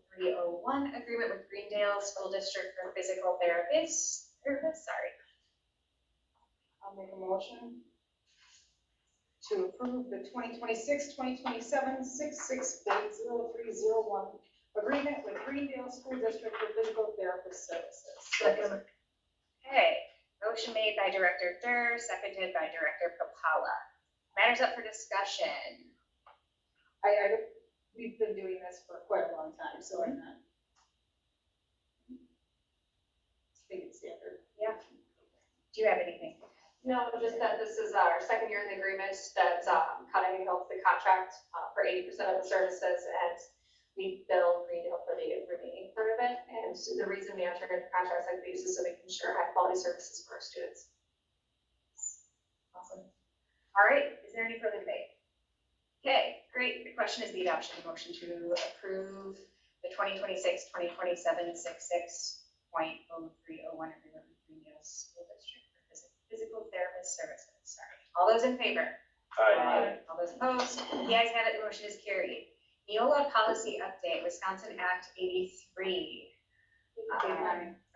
agreement with Greendale School District for physical therapists. I'll make a motion to approve the 2026-2027 66.0301 agreement with Greendale School District for physical therapist services. Second. Okay, motion made by Director Durr, seconded by Director Papala. Matters up for discussion. We've been doing this for quite a long time, so I'm not. I think it's standard. Yeah. Do you have anything? No, just that this is our second year in the agreement, that Cudahy holds the contract for 80% of the services, and we bill Greendale for the remaining part of it. And the reason we enter into contracts like these is so we can ensure high quality services for our students. Awesome. All right, is there any further debate? Okay, great. The question is the adoption of motion to approve the 2026-2027 66.0301 agreement with Greendale School District for physical therapist services. Sorry. All those in favor? Aye. All those opposed? The ayes have it, the motion is carried. Neola policy update, Wisconsin Act 83.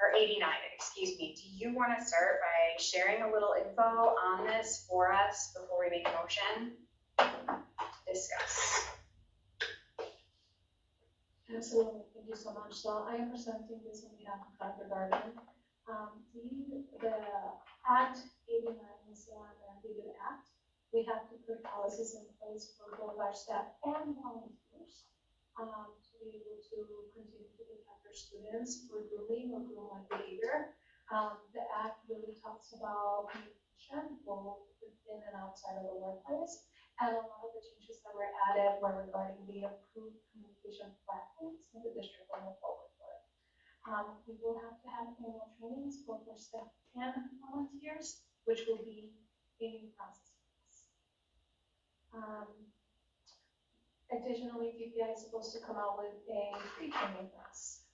Or 89, excuse me. Do you want to start by sharing a little info on this for us before we make a motion? Discuss. Absolutely, thank you so much. So I am presenting this on behalf of Dr. Garvin. The Act 89 is a mandated act. We have to put policies in place for both our staff and volunteers to be able to continue to protect our students for grooming or groom-like behavior. The act really talks about communication both within and outside of the workplace. And a lot of the changes that were added were regarding the approved communication platforms that the district will move forward with. We will have to have annual trainings both for staff and volunteers, which will be a new process. Additionally, DPI is supposed to come out with a free training class.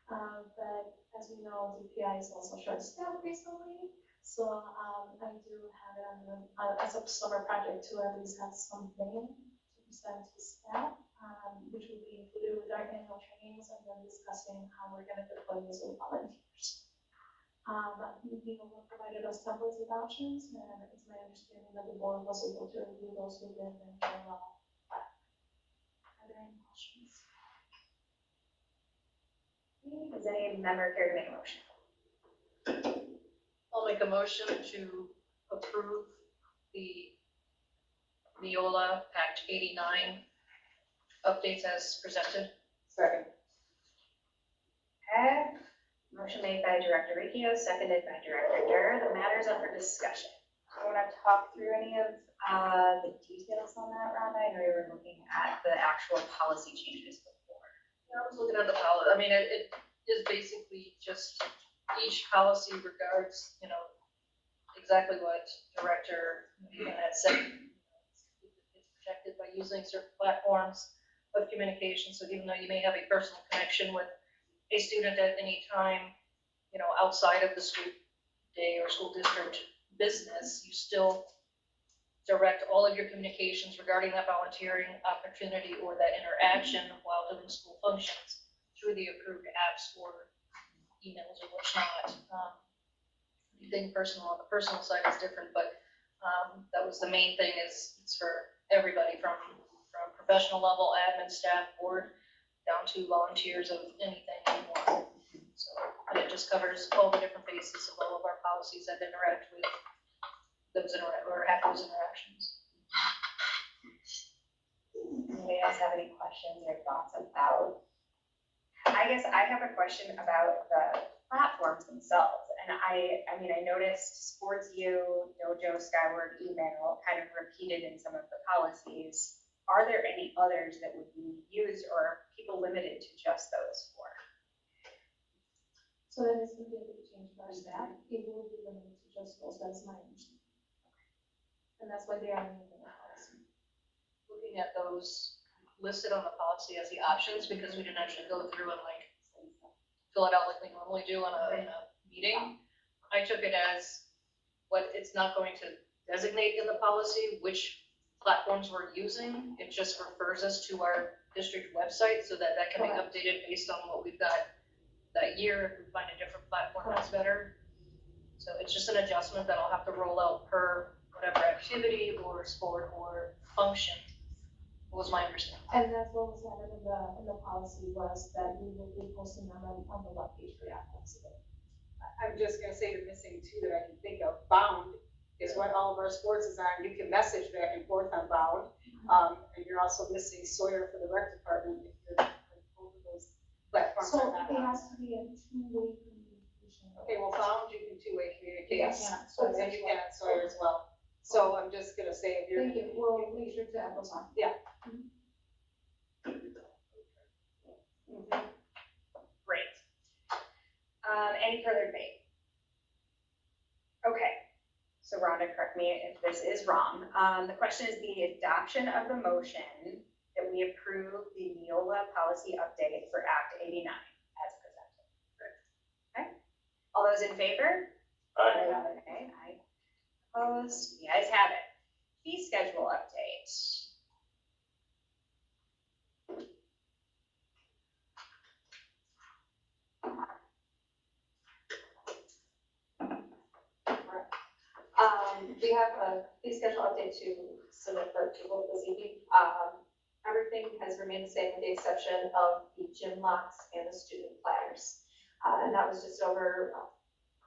But as we know, DPI is also short-staffed recently. So I do have it as a summer project to at least have something to present to staff, which will be included with our annual trainings and then discussing how we're going to deploy this with volunteers. We provided us templates with options, and it's my understanding that the board was able to review those within the general plan. Are there any questions? Does any member care to make a motion? I'll make a motion to approve the Neola Act 89 updates as presented. Second. Okay. Motion made by Director Riccio, seconded by Director Durr. The matter is up for discussion. want to talk through any of the details on that, Rhonda? I know you were looking at the actual policy changes before. Yeah, I was looking at the policy, I mean, it is basically just each policy regards, exactly what Director Meehan had said. It's protected by using certain platforms of communication, so even though you may have a personal connection with a student at any time, outside of the school day or school district business, you still direct all of your communications regarding that volunteering opportunity or that interaction while doing school functions through the approved apps or emails or whatnot. Anything personal on the personal side is different, but that was the main thing, is it's for everybody from professional level, admin, staff, board, down to volunteers of anything anymore. So, and it just covers all the different bases of all of our policies that interact with those or have those interactions. Anybody else have any questions or thoughts about? I guess I have a question about the platforms themselves. And I mean, I noticed Sports U, Dojo, Skyward, email kind of repeated in some of the policies. Are there any others that would be used, or are people limited to just those four? So that is completely changed our staff, it will be limited to just those, that's my understanding. And that's why they are in the policy. Looking at those listed on the policy as the options, because we didn't actually go through and fill it out like we normally do in a meeting. I took it as what it's not going to designate in the policy which platforms we're using. It just refers us to our district website so that can be updated based on what we've got that year, if we find a different platform that's better. So it's just an adjustment that I'll have to roll out per whatever activity or sport or function, was my understanding. And that's what was added in the policy, was that we will be posting them on the webpage for the athletes. I'm just gonna say the missing two that I can think of, Bound is what all of our sports is on, you can message back and forth on Bound. And you're also missing Sawyer for the rec department, if you're, both of those platforms So are not it on. has to be a two-way communication. Okay, well, Bound, you can two-way communicate, Yes. so then you can on Sawyer as well. So I'm just gonna say if you're. Thank you, we'll make sure to add those on. Great. Any further debate? Okay, so Rhonda, correct me if this is wrong. The question is the adoption of the motion that we approve the Neola policy update for Act 89 as presented. Okay, all those in favor? Aye. Okay, aye. Opposed? You guys have it. Fee schedule update. We have a fee schedule update to submit for approval this evening. Everything has remained the same with the exception of the gym locks and the student planners. And that was just over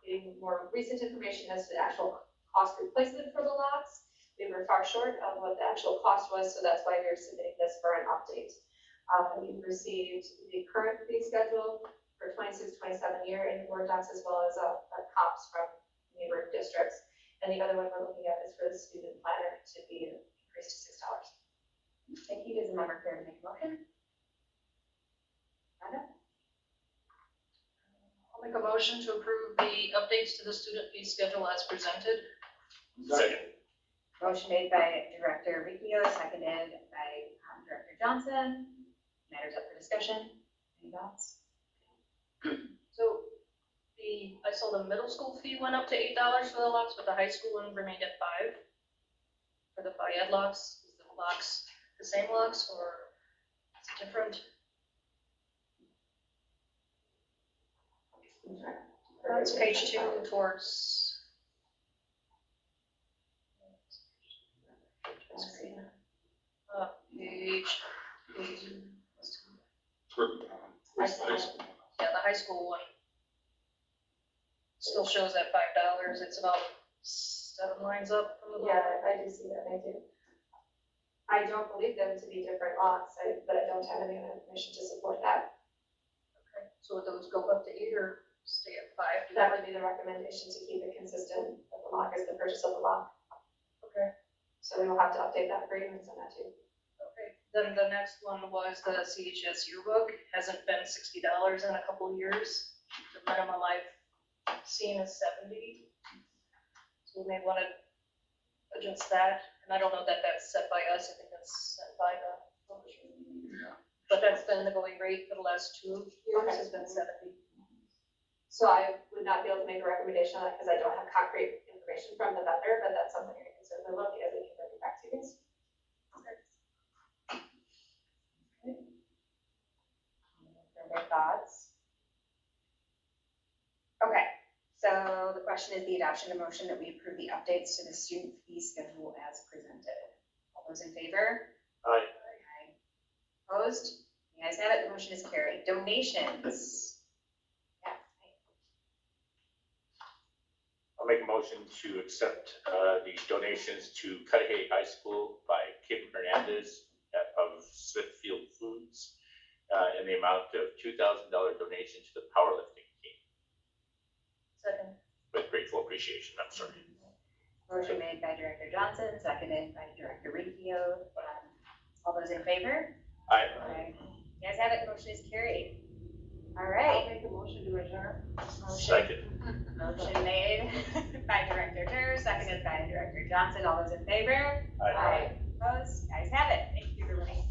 getting more recent information as to the actual cost replacement for the locks. We were far short of what the actual cost was, so that's why we're submitting this for an update. We've received the current fee schedule for 26-27 year in Word docs, as well as a comps from neighboring districts. And the other one we're looking at is for the student planner to be increased to $6. Thank you. Does a member care to make a motion? Rhonda? I'll make a motion to approve the updates to the student fee schedule as presented. Second. Motion made by Director Ricchio, seconded by Director Johnson. Matters up for discussion. Any thoughts? So I saw the middle school fee went up to $8 for the locks, but the high school one remained at $5 for the Phi-Ed locks. Is the locks the same locks or is it different? It's page 2 towards. Page. Yeah, the high school one still shows at $5. It's about 7 lines up from the bottom. Yeah, I do see that, I do. I don't believe them to be different locks, but I don't have any information to support that. Okay, so would those go up to 8 or stay at 5? That would be the recommendation, to keep it consistent, that the lock is the purchase of the lock. So we will have to update that agreement and send that to you. Okay, then the next one was the CHS yearbook, hasn't been $60 in a couple of years. The minimum I've seen is 70. So we may want to adjust that, and I don't know that that's set by us, I think that's set by the publisher. Yeah. But that's been the going rate for the last 2 years, has been 70. So I would not be able to make a recommendation on that because I don't have concrete information from the vendor, but that's something you can certainly look at and we can bring it back to you guys. Further thoughts? Okay, so the question is the adoption of motion that we approve the updates to the student fee schedule as presented. All those in favor? Aye. Aye. Opposed? You guys have it, the motion is carried. Donations. Yeah. I'll make a motion to accept the donations to Cudahy High School by Kim Hernandez of Smithfield Foods in the amount of $2,000 donation to the powerlifting team. Second. With grateful appreciation, I'm sorry. Motion made by Director Johnson, seconded by Director Ricchio. All those in favor? Aye. Aye. You guys have it, the motion is carried. All I'll right. make a motion to adjourn. Second. Motion made by Director Durr, seconded by Director Johnson. All those in favor? Aye. Opposed? Guys have it. Thank you, everybody.